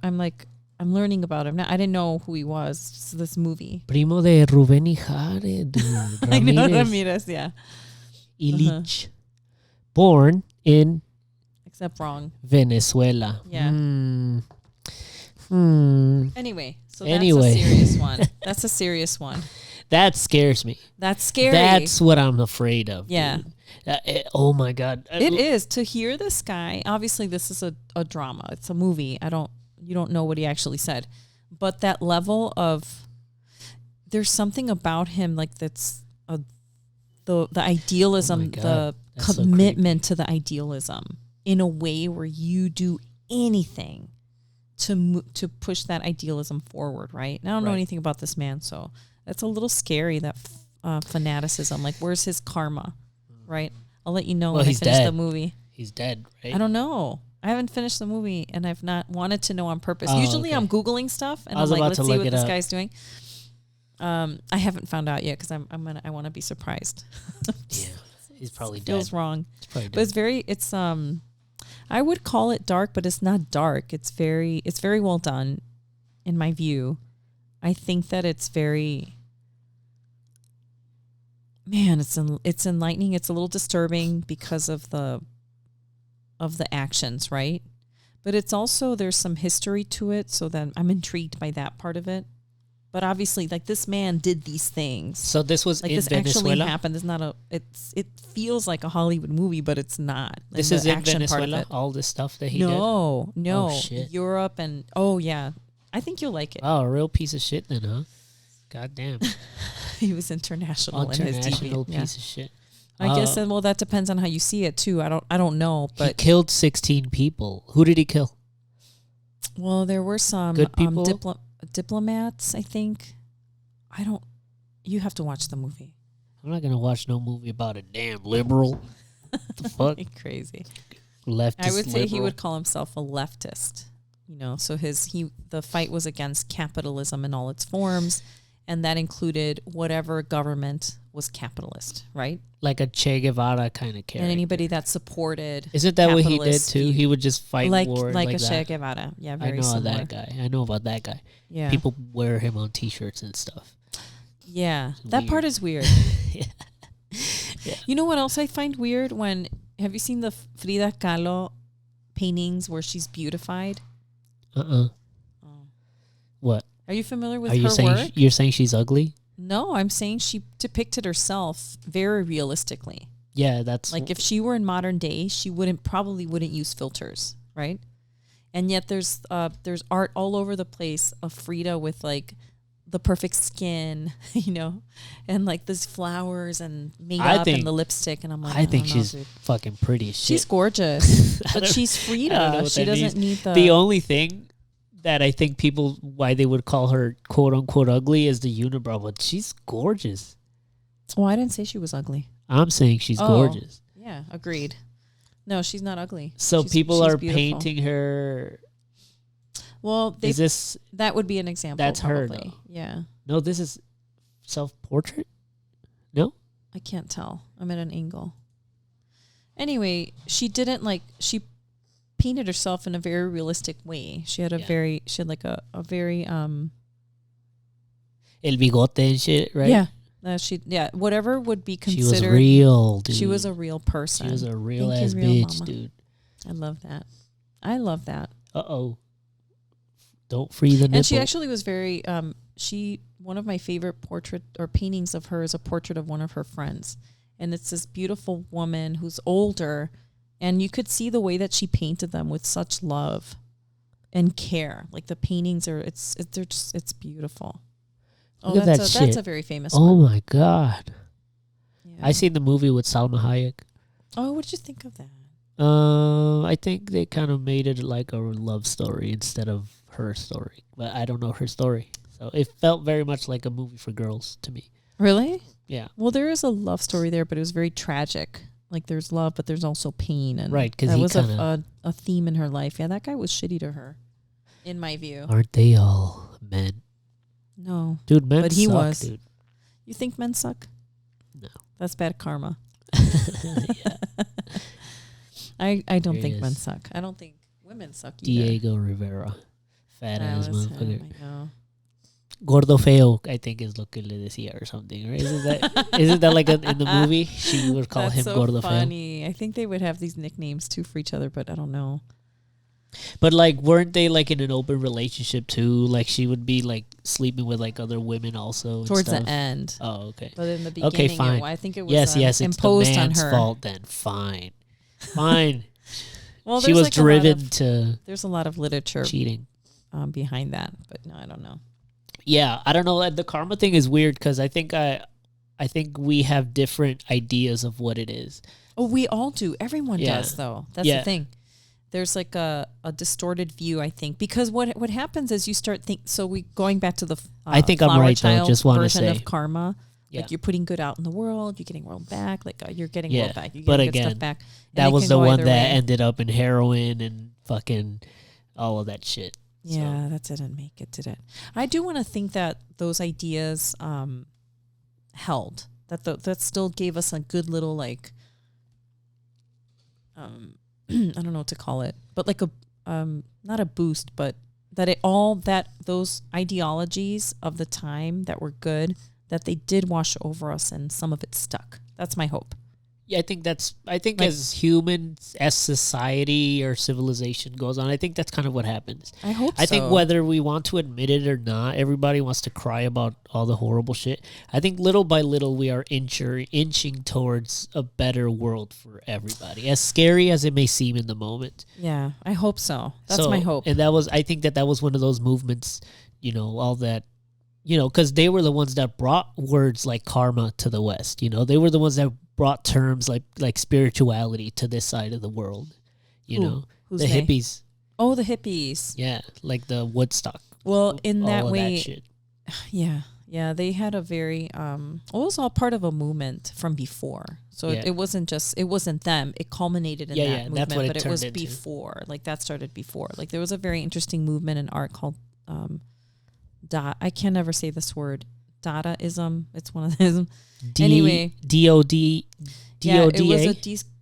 learning about him now. I didn't know who he was. So this movie. Primo de Rubén Ijares, dude. I know Ramirez. Ramirez, yeah. Illich. Born in Except wrong. Venezuela. Yeah. Anyway, so that's Anyway. a serious one. That's a serious one. That scares me. That's scary. That's what I'm afraid of. Yeah. Dude. Oh my God. It is to hear this guy. Obviously, this is a drama. It's a movie. You don't know what he actually said, but that level of there's something about him like that's the idealism, Oh my God. the That's so commitment to the idealism in a way where you do anything to push that idealism forward. Right? And I don't know Right. anything about this man, so that's a little scary. That fanaticism. Like, where's his karma? Right? I'll let you know Well, when I he's finish the dead. movie. He's dead, right? I don't know. I haven't finished the movie, and I've not wanted to know on purpose. Oh, Usually, okay. I'm Googling stuff, and I I'm was like, about let's to see look what it this up. guy's doing. I haven't found out yet because I want to be surprised. Yeah. He's probably feels dead. wrong. He's probably But dead. it's very, it's I would call it dark, but it's not dark. It's very well done, in my view. I think that it's very, man, it's enlightening. It's a little disturbing because of the actions, right? But it's also, there's some history to it, so then I'm intrigued by that part of it. But obviously, like, this man did these things. So this was Like, in this Venezuela? actually happened. It's not it feels like a Hollywood movie, but it's not. This And is the in action part of Venezuela? it. All this stuff that he did? No. Oh, shit. Europe and, oh, yeah. I think you'll like it. Oh, a real piece of shit then, huh? God damn. He was international in his International TV. Yeah. piece of shit. I guess, well, that depends on how you see it, too. I don't know, He but, killed 16 people. Who did he kill? well, there were some Good people? diplomats, I think. You have to watch the movie. I'm not going to watch no movie about a damn liberal. The fuck? Crazy. Leftist I would say he liberal. would call himself a leftist. So the fight was against capitalism in all its forms, and that included whatever government was capitalist, right? Like a Che Guevara kind of character. And anybody that supported Isn't that what he did capitalist too? He would just fight like wars like like a that. Che Guevara. Yeah, I very know similar. that guy. I know about that guy. Yeah. People wear him on T-shirts and stuff. Yeah, It's that part weird. is weird. Yeah. You know what else I find weird? Have you seen the Frida Kahlo paintings where she's beautified? Oh. What? Are you familiar with Are you her saying work? you're saying she's ugly? No, I'm saying she depicted herself very realistically. Yeah, that's Like, if she were in modern day, she probably wouldn't use filters, right? And yet there's art all over the place of Frida with, like, the perfect skin, and like these flowers and makeup and the lipstick, and I'm like, I think don't know, she's dude. fucking pretty as shit. She's gorgeous, I but don't- she's I don't know Frida. what She that doesn't means. need The only thing that I think why they would call her quote unquote ugly is the unibrow, but she's gorgeous. Oh, I didn't say she was ugly. I'm saying she's Oh. gorgeous. Yeah, agreed. No, she's not ugly. So people she's are beautiful. painting her. Well, Is this that would be an example. That's her, probably. though. Yeah. no? This is self-portrait. No, I can't tell. I'm at an angle. Anyway, she she painted herself in a very realistic way. She had a very el bigote and shit, right? Yeah. Whatever would be She considered. was real, dude. She was a real person. She was a real Thank you, ass real bitch, mama. dude. I love that. Don't free the nipple. And she actually was very one of my favorite portrait or paintings of her is a portrait of one of her friends. And it's this beautiful woman who's older, and you could see the way that she painted them with such love and care. Like, the paintings are it's beautiful. Look at that that's shit. a very famous Oh one. my god! Yeah. I seen the movie with Salma Hayek. Oh, what did you think of that? I think they kind of made it like a love story instead of her story, but I don't know her story, so it felt very much like a movie for girls to me. Really? Yeah, Well, there is a love story there, but it was very tragic. Like, there's love, but there's also pain, and right. Because that he was kind a theme in her life. Yeah, that guy was shitty to her, in my view. aren't they all men, No, dude? Men But he suck, was. dude. you think men suck? No. That's bad karma. Yeah. I don't There it think men is. suck. I don't think women suck either. Diego Rivera, fat That ass was motherfucker. him, I know. Gordo feo, I think is lo que le decía or something, right? Isn't that like in the movie? She would call That's him so Gordo feo. funny. I think they would have these nicknames too for each other, but I don't know. But like, weren't they like in an open relationship too? Like, she would be like sleeping with like other women also. And Towards stuff? the end. Oh, okay. But in the beginning, Okay, fine. I think it was Yes, it's imposed the on man's her. fault then. Fine. Well, She there's was like a lot driven of- to There's a lot of literature cheating. behind that, but no, I don't know. Yeah, I don't know. The karma thing is weird because I think we have different ideas of what it is. Oh, we all do. Everyone Yeah. does, though. That's Yeah. the thing. There's like a distorted view, I think, because what happens is you start so we going back to the I think I'm Flower right, though. Child Just wanna version say. of karma. Yeah. Like, you're putting good out in the world, you're getting world back. Like, you're getting Yeah, world back. You're but getting good again, stuff back. And That it was can the go one either that way. ended up in heroin and fucking all of that shit. Yeah, that didn't make it, did it? I do want to think that those ideas held. That still gave us a good little, like, I don't know what to call it, but like a not a boost, but that those ideologies of the time that were good, that they did wash over us and some of it stuck. That's my hope. Yeah, I think as humans, as society or civilization goes on, I think that's kind of what happens. I hope so. I think whether we want to admit it or not, everybody wants to cry about all the horrible shit. I think little by little we are inching towards a better world for everybody, as scary as it may seem in the moment. Yeah, I hope so. That's my hope. And I think that was one of those movements, all that, because they were the ones that brought words like karma to the West. They were the ones that brought terms like spirituality to this side of the world. Who's the they? hippies. Oh, the hippies. Yeah, like the Woodstock. Well, in that way, that shit. Yeah, they had a very it was all part of a movement from before. So it wasn't them. It culminated in that movement, that's what but it was into. before. Like that started before. Like there was a very interesting movement in art called I can never say this word. Dadaism. It's one of those. Anyway, DOD. Yeah, it was a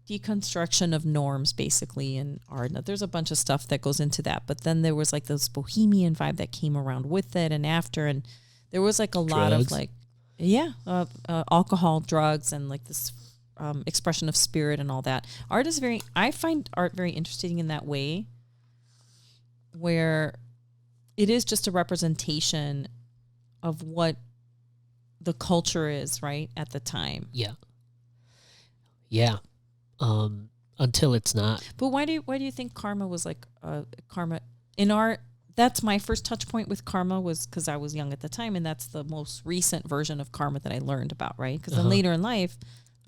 deconstruction of norms, basically, in art. Now, there's a bunch of stuff that goes into that, but then there was like this bohemian vibe that came around with it and after, and there was like a lot of like, alcohol, drugs, and like this expression of spirit and all that. I find art very interesting in that way, where it is just a representation of what the culture is, right, at the time. Yeah. Until it's not. But why do you think karma was like karma in art? That's my first touch point with karma, was because I was young at the time, and that's the most recent version of karma that I learned about, right? Because then later in life,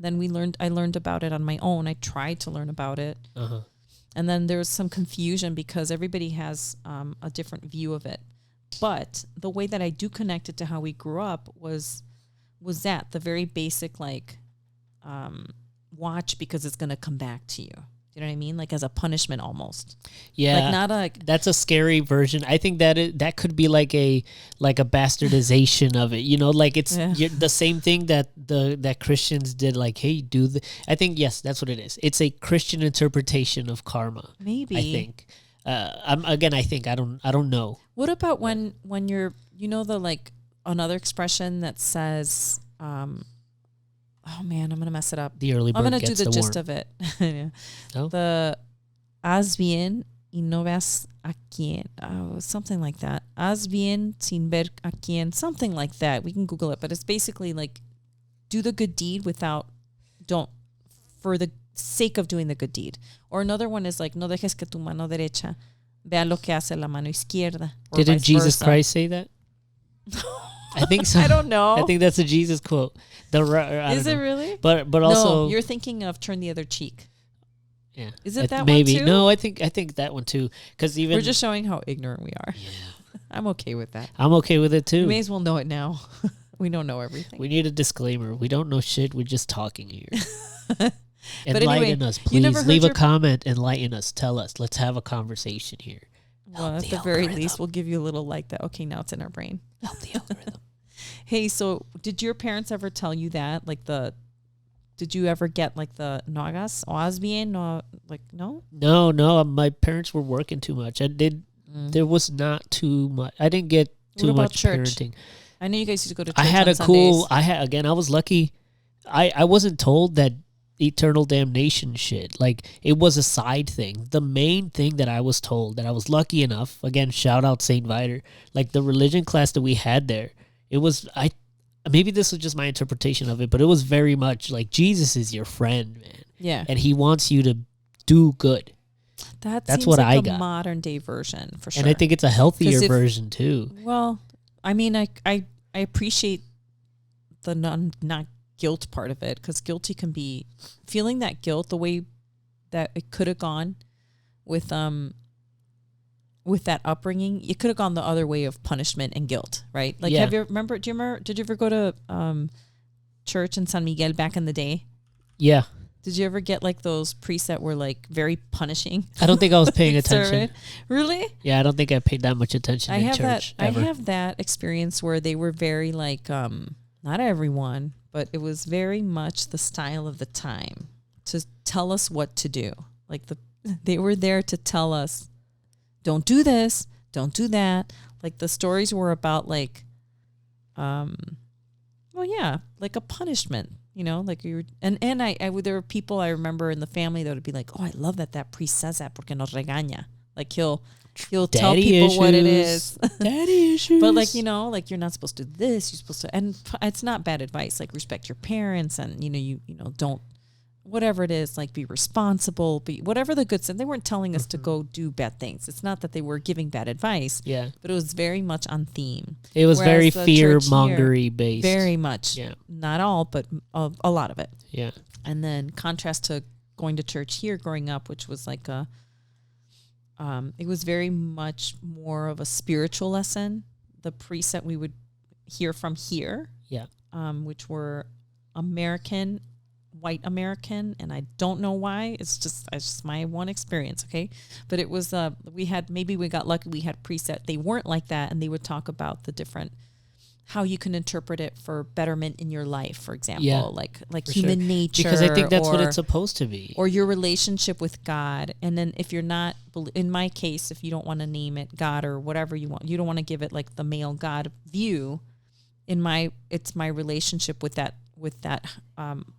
I learned about it on my own. I tried to learn about it. And then there was some confusion because everybody has a different view of it. But the way that I do connect it to how we grew up was that the very basic, like, watch because it's going to come back to you. You know what I mean? Like as a punishment almost. Yeah. Like that's a scary version. I think that could be like a bastardization of it. Like it's the same thing that Christians did. Like, hey, I think, yes, that's what it is. It's a Christian interpretation of karma. Maybe. I think. I don't know. What about when you're, the like another expression that says, oh man, I'm gonna mess it up. The early bird I'm gonna gets do the gist worm. of it. Oh? The haz bien y no veas a quién. Something like that. Haz bien sin ver a quién. Something like that. We can Google it, but it's basically like do the good deed for the sake of doing the good deed. Or another one is like no dejes que tu mano derecha vea lo que hace la mano izquierda. Didn't Jesus Christ say that? I think so. I don't know. I think that's a Jesus quote. Is it really? But also, no, you're thinking of turn the other cheek. Yeah. Is it that maybe. one too? No, I think that one too. Because we're just showing how ignorant we are. Yeah. I'm okay with that. I'm okay with it too. We may as well know it now. We don't know everything. We need a disclaimer. We don't know shit. We're just talking here. Enlighten us, please. Leave a comment. Enlighten us. Tell us. Let's have a conversation here. Well, at the very least, we'll give you a little like that. Okay, now it's in our brain. Help the algorithm. Hey, so did your parents ever tell you that? Like did you ever get like the no hagas o haz bien? No, like no? No. My parents were working too much. There was not too much. I didn't get too much church? parenting. I know you guys used to go to church. I was lucky. I wasn't told that eternal damnation shit. Like it was a side thing. The main thing that I was told, that I was lucky enough, again, shout out St. Vider, like the religion class that we had there, it was, maybe this was just my interpretation of it, but it was very much like Jesus is your friend, man. Yeah. And he wants you to do good. That's what I got. Modern day version for sure. And I think it's a healthier version too. Well, I mean, I appreciate the not guilt part of it, because guilty can be feeling that guilt the way that it could have gone with that upbringing. It could have gone the other way of punishment and guilt, right? Like, did you ever go to church in San Miguel back in the day? Yeah. Did you ever get like those priests that were like very punishing? I don't think I was paying attention. Really? Yeah, I don't think I paid that much attention in church. I have that experience where they were very like, not everyone, but it was very much the style of the time to tell us what to do. Like they were there to tell us, don't do this, don't do that. Like the stories were about like, like a punishment, like we were, and I there were people I remember in the family that would be like, oh, I love that priest says that porque nos regaña. Like he'll tell people what it is. Daddy issues. But like, like you're not supposed to do this, you're supposed to, and it's not bad advice. Like respect your parents and, you don't, whatever it is, like be responsible, be whatever the good stuff. They weren't telling us to go do bad things. It's not that they were giving bad advice. Yeah. But it was very much on theme. It was very fear-mongery based. Very much. Yeah. Not all, but a lot of it. Yeah. And then contrast to going to church here growing up, which was like it was very much more of a spiritual lesson. The priests that we would hear from here, which were white American, and I don't know why. It's just my one experience, okay? But it was we got lucky. We had priests that they weren't like that, and they would talk about the different how you can interpret it for betterment in your life, for example, like human nature. Because I think that's what it's supposed to be. Or your relationship with God. And then if you're not, in my case, if you don't want to name it God or whatever you want, you don't want to give it like the male God view. It's my relationship with that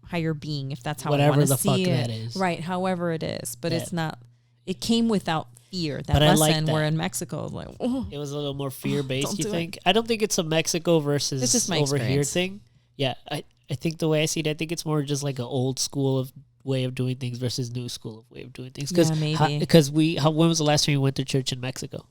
higher being, if that's how I want to see it. That is. Right, however it is. But it's not, it came without fear. That but lesson I like that. where in Mexico, like, it was a little more fear-based, you think? I don't think it's a Mexico versus it's just my over experience. here thing. Yeah, I think the way I see it, I think it's more just like an old school of way of doing things versus new school of way of doing things. Because when was the last time you went to church in Mexico?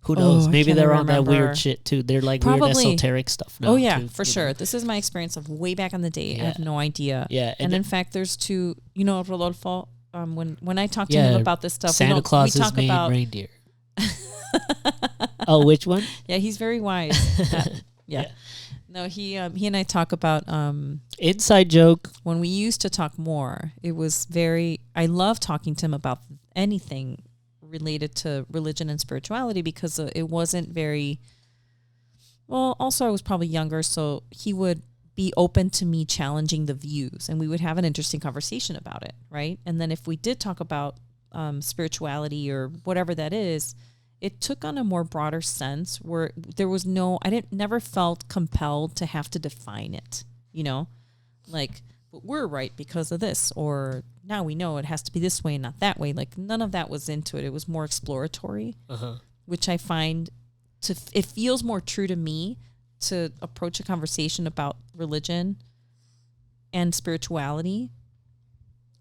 Who knows? Maybe they're on that weird shit too. They're like weird esoteric stuff now. Oh yeah, too, for sure. This is my experience of way back in the day. I have no idea. Yeah, and in fact, there's two. Rodolfo. When I talk to him about this stuff, Santa Claus's main reindeer. Oh, which one? Yeah, he's very wise. Yeah. No, he and I talk about inside joke. When we used to talk more, it was very. I love talking to him about anything related to religion and spirituality because it wasn't very. Well, also I was probably younger, so he would be open to me challenging the views, and we would have an interesting conversation about it, right? And then if we did talk about spirituality or whatever that is, it took on a more broader sense where there was never felt compelled to have to define it, like, but we're right because of this, or now we know it has to be this way and not that way. Like none of that was into it. It was more exploratory, which I find it feels more true to me to approach a conversation about religion and spirituality.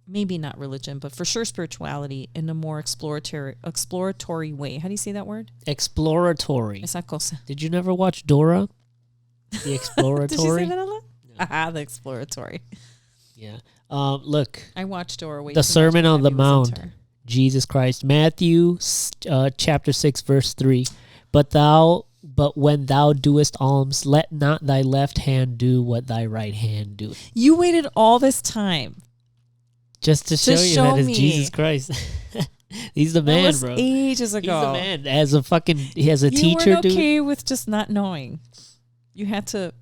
Maybe not religion, but for sure spirituality in a more exploratory way. How do you say that word? Exploratory. Esa cosa. Did you never watch Dora? The exploratory. Did you say that, Ella? No. The exploratory. Yeah. Look. I watched Dora. The Sermon on the Mount. Jesus Christ. Matthew chapter 6 verse 3. But when thou doest alms, let not thy left hand do what thy right hand doeth. You waited all this time. Just to show you that it's Jesus Christ. He's the man, that was bro. Ages ago. He's the man. As a teacher, you weren't okay with just not knowing. You had to.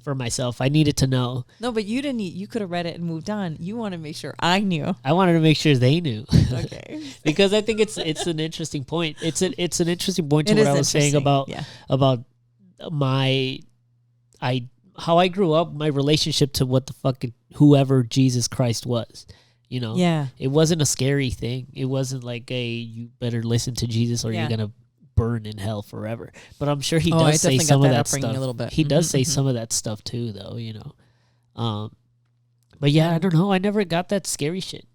For myself, I needed to know. No, but you didn't. You could have read it and moved on. You want to make sure I knew. I wanted to make sure they knew. Okay. Because I think it's an interesting point. It's an interesting point to what I was saying about how I grew up, my relationship to what the fuck whoever Jesus Christ was. Yeah. It wasn't a scary thing. It wasn't like you better listen to Jesus or you're gonna burn in hell forever. But I'm sure he does say some of that stuff. A little bit. He does say some of that stuff too, though. But yeah, I don't know. I never got that scary shit.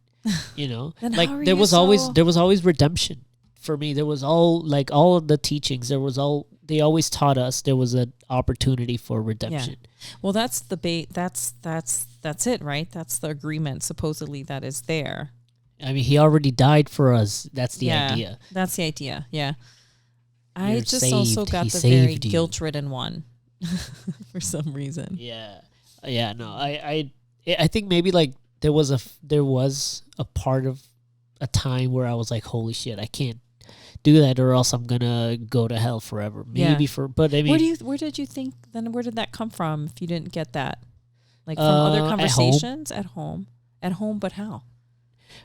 Like there was always redemption for me. There was all of the teachings. They always taught us there was an opportunity for redemption. Yeah. Well, that's the that's it, right? That's the agreement supposedly that is there. I mean, he already died for us. That's the idea. That's the idea. Yeah. You're I just saved. also got he the very you. guilt-ridden one for some reason. Yeah. Yeah. No. I think maybe like there was a part of a time where I was like, holy shit, I can't do that or else I'm gonna go to hell forever. Maybe but I mean, where did you think then? Where did that come from? If you didn't get that, like from other conversations at home, but how?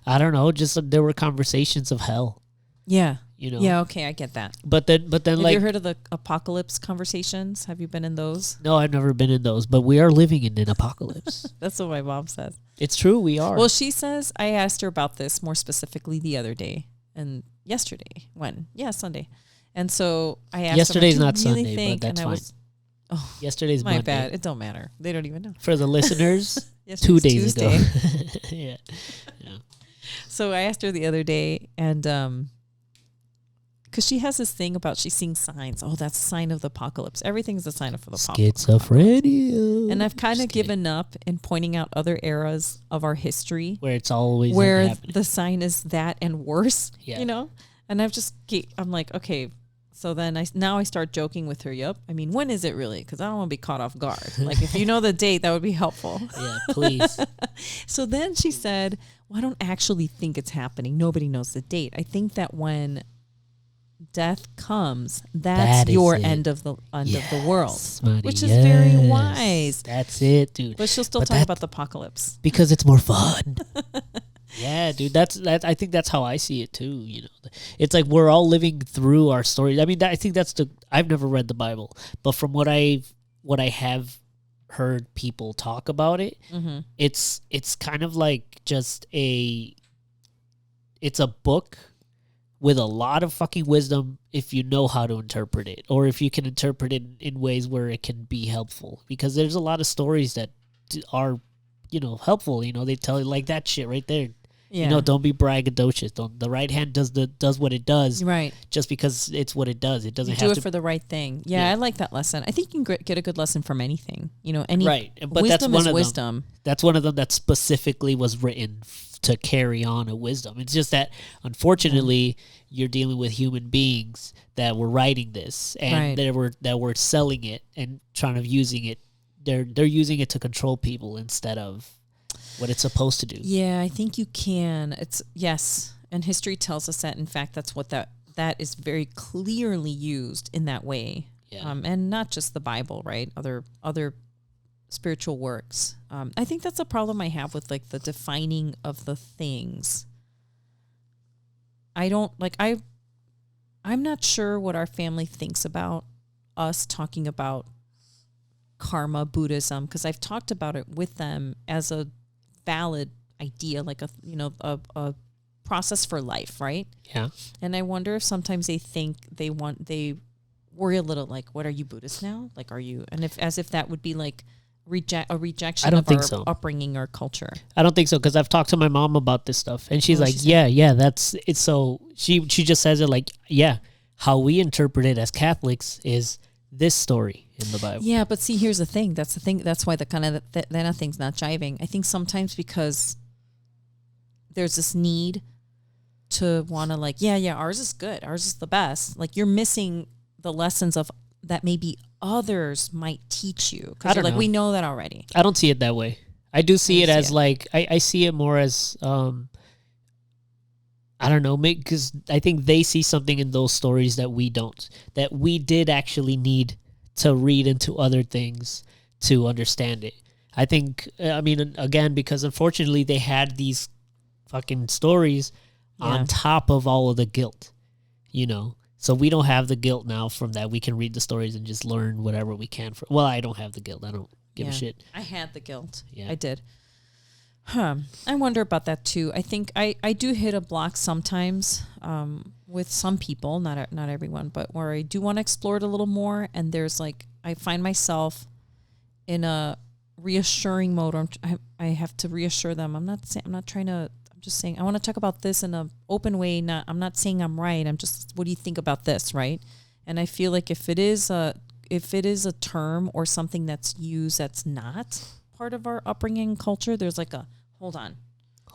I don't know, just there were conversations of hell, Yeah. you know. Yeah, okay, I get that. But then Have like, you heard of the apocalypse conversations? Have you been in those? no, I've never been in those, but we are living in an apocalypse. That's what my mom says. It's true, we are. Well, she says, I asked her about this more specifically the other day and yesterday. When? Yeah, Sunday. And so I asked Yesterday's her, not "Do you really Sunday, think?" but that's and I fine. was, oh, Yesterday's my Monday. bad. It don't matter. They don't even know. For the listeners, 2 Yesterday's days Tuesday. ago. Yeah. So I asked her the other day, and because she has this thing about she's seeing signs. Oh, that's a sign of the apocalypse. Everything's a sign of the apocalypse. Schizophrenia. And I've kind of Just kidding. given up in pointing out other eras of our history Where it's always where happening. the sign is that and worse. Yeah. You know, and I'm like, okay. So then I start joking with her. Yep. I mean, when is it really? Because I don't want to be caught off guard. Like, if you know the date, that would be helpful. Yeah, please. So then she said, well, I don't actually think it's happening. Nobody knows the date. I think that when death comes, that's That is your it. end of the world, Smarty, which is very yes. wise. That's it, dude. But she'll still But talk that- about the apocalypse. Because it's more fun. Yeah, dude. That's I think that's how I see it too. You know, it's like we're all living through our stories. I mean, I think that's I've never read the Bible, but from what I have heard people talk about it, Mm-hmm. it's kind of like just it's a book with a lot of fucking wisdom if you know how to interpret it, or if you can interpret it in ways where it can be helpful. Because there's a lot of stories that are, you know, helpful. You know, they tell you like that shit right there. Yeah. You know, don't be braggadocious. Don't the right hand does what it does Right. just because it's what it does. It doesn't You have do it to for the right thing. Yeah, Yeah. I like that lesson. I think you can get a good lesson from anything. You know, any right. But that's wisdom one is of wisdom. them. That's one of them that specifically was written to carry on a wisdom. It's just that unfortunately you're dealing with human beings that were writing this and Right. that were selling it and trying to using it. They're using it to control people instead of what it's supposed to do. Yeah, I think you can. It's yes, and history tells us that. In fact, that's what that is very clearly used in that way. Yeah. And not just the Bible, right? Other spiritual works. I think that's a problem I have with like the defining of the things. I don't like I'm not sure what our family thinks about us talking about karma Buddhism, because I've talked about it with them as a valid idea, like a process for life, right? Yeah. And I wonder if sometimes they think they worry a little like, what are you, Buddhist now? Like, are you? And as if that would be like a rejection I don't of think our so. upbringing or culture. I don't think so, because I've talked to my mom about this stuff, and she's What like, does she yeah, that's it. So she just says it like, yeah, how we interpret it as Catholics is this story in the Bible. Yeah, but see, here's the thing. That's the thing. That's why the kind of that thing's not jiving. I think sometimes because there's this need to want to like, yeah, ours is good. Ours is the best. Like you're missing the lessons of that maybe others might teach you. I Because don't like, know. we know that already. I don't see it that way. I do see You it see as it. like, I see it more as, I don't know, because I think they see something in those stories that we don't, that we did actually need to read into other things to understand it. I think, I mean, again, because unfortunately they had these fucking stories Yeah. on top of all of the guilt, you know? So we don't have the guilt now from that. We can read the stories and just learn whatever we can. Well, I don't have the guilt. I don't give a Yeah. shit. I had the guilt. Yeah. I did. I wonder about that too. I think I do hit a block sometimes with some people, not everyone, but where I do want to explore it a little more. And there's like, I find myself in a reassuring mode. Or I have to reassure them. I'm just saying, I want to talk about this in an open way. I'm not saying I'm right. I'm just, what do you think about this? Right. And I feel like if it is a term or something that's used that's not part of our upbringing and culture, there's like a hold on.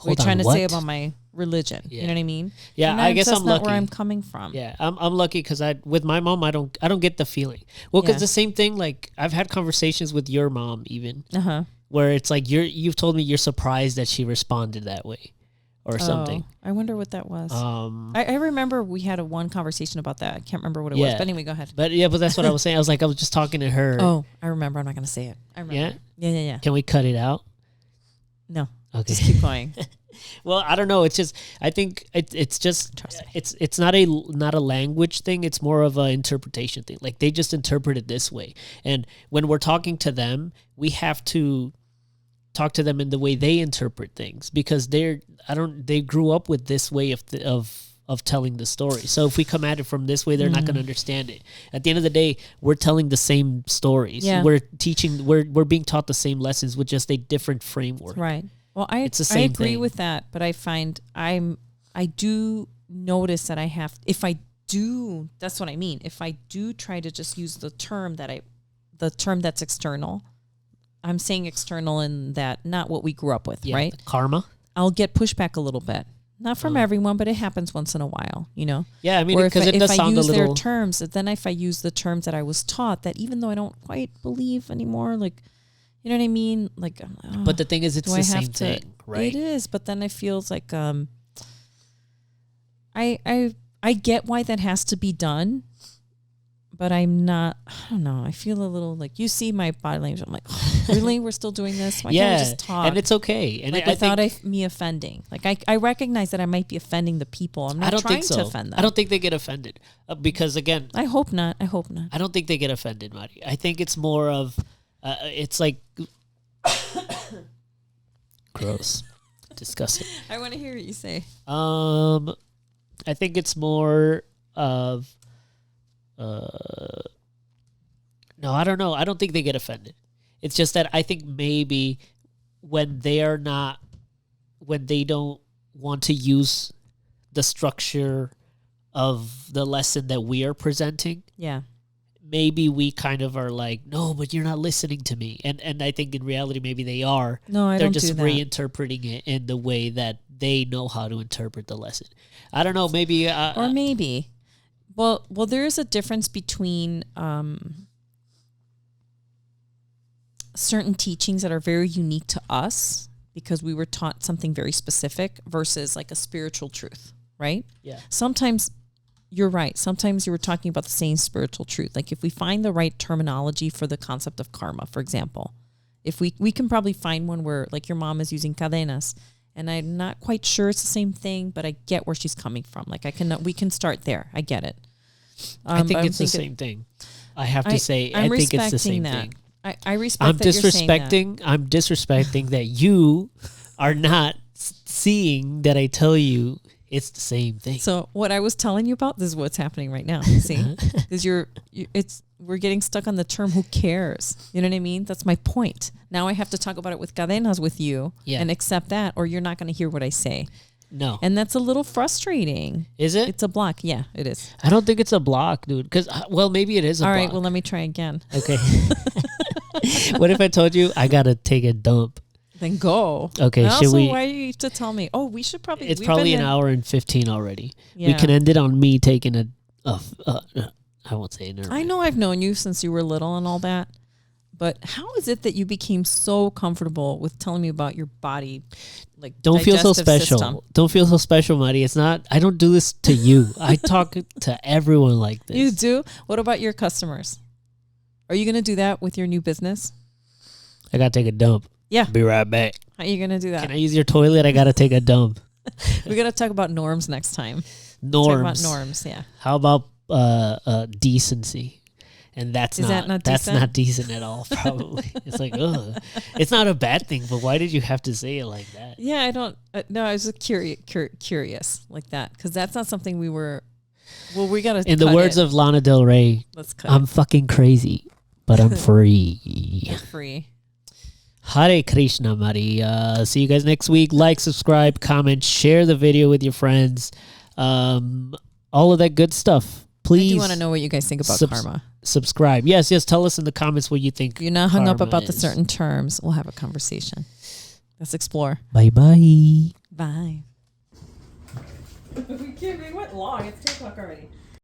What are you trying to say about my religion? Yeah. You know what I mean? Yeah, And I guess that's I'm not lucky. where I'm coming from. Yeah, I'm lucky because with my mom, I don't get the feeling. Well, because Yeah. the same thing, like I've had conversations with your mom even, Uh-huh. where it's like you've told me you're surprised that she responded that way, or something. I wonder what that was. Um, I remember we had one conversation about that. I can't remember what it was. Yeah. But anyway, go ahead. but that's what I was saying. I was just talking to her. Oh, I remember. I'm not going to say it. I remember. Yeah? Yeah? Yeah. Can we cut it out? No. Okay. Just keep going. Well, I don't know. It's just I think it's just it's not a language thing. It's more of an interpretation thing. Like they just interpret it this way. And when we're talking to them, we have to talk to them in the way they interpret things because they grew up with this way of telling the story. So if we come at it from this way, they're not going to understand it. At the end of the day, we're telling the same stories. Yeah. We're teaching. We're being taught the same lessons with just a different framework. Right. Well, I agree with that, but I find I do notice that that's what I mean. If I do try to just use the term that's external, I'm saying external in that not what we grew up with, right? Karma. I'll get pushback a little bit. Not from everyone, but it happens once in a while, you know? Yeah, I mean, because it does sound a little... If I use their terms, then if I use the terms that I was taught, that even though I don't quite believe anymore, like, you know what I mean? Like, but the thing is, it's the same thing, right? It is, but then it feels like I get why that has to be done, but I'm not, I don't know. I feel a little like, you see my body language. I'm like, oh, really? We're still doing this? Why can't we just talk? And it's okay. And like, without me offending. Like, I recognize that I might be offending the people. I'm not trying to offend them. I don't think they get offended because, again. I hope not. I don't think they get offended, Mari. I think it's more of, it's like, gross. Disgusting. I want to hear what you say. I think it's more of, no, I don't know. I don't think they get offended. It's just that I think maybe when they don't want to use the structure of the lesson that we are presenting. Yeah. Maybe we kind of are like, no, but you're not listening to me. And I think in reality, maybe they are. No, I They're don't just do that. reinterpreting it in the way that they know how to interpret the lesson. I don't know. Maybe. Or maybe. Well, there is a difference between certain teachings that are very unique to us because we were taught something very specific versus like a spiritual truth, right? Yeah. Sometimes you're right. Sometimes you were talking about the same spiritual truth. Like if we find the right terminology for the concept of karma, for example, if we can probably find one where like your mom is using cadenas, and I'm not quite sure it's the same thing, but I get where she's coming from. Like we can start there. I get it. I think it's the same thing. I have to say, I think it's the same thing. I respect that you're saying that. I'm disrespecting that you are not seeing that I tell you it's the same thing. So what I was telling you about, this is what's happening right now. See, because we're getting stuck on the term "who cares." You know what I mean? That's my point. Now I have to talk about it with cadenas with you and accept that, or you're not going to hear what I say. No. And that's a little frustrating. Is it? It's a block. Yeah, it is. I don't think it's a block, dude. Because, well, maybe it is a block. All right, well, let me try again. Okay. What if I told you I got to take a dump? Then go. Okay, and should also, we? Why are you to tell me? Oh, we should probably. It's probably an hour and 15 already. Yeah. We can end it on me taking I won't say it. I know I've known you since you were little and all that. But how is it that you became so comfortable with telling me about your body? Like, don't feel so special. System? Don't feel so special, Maddie. It's not. I don't do this to you. I talk to everyone like this. You do? What about your customers? Are you going to do that with your new business? I got to take a dump. Yeah. Be right back. How are you going to do that? Can I use your toilet? I got to take a dump. We're going to talk about norms next time. Norms. Talk about norms, yeah. How about decency? And that's not decent at all, probably. It's like, ugh. It's not a bad thing, but why did you have to say it like that? Yeah, I don't, no, I was just curious like that, because that's not something we were, well, we got to in the words of Lana Del Rey, let's cut I'm fucking crazy, but I'm free. You're free. Hare Krishna, Mari. See you guys next week. Like, subscribe, comment, share the video with your friends. All of that good stuff. Please. I do want to know what you guys think about karma. Subscribe. Yes. Tell us in the comments what you think. If you're not hung up about the certain terms, we'll have a conversation. Let's explore. Bye. Bye. We went long. It's 2:00 already.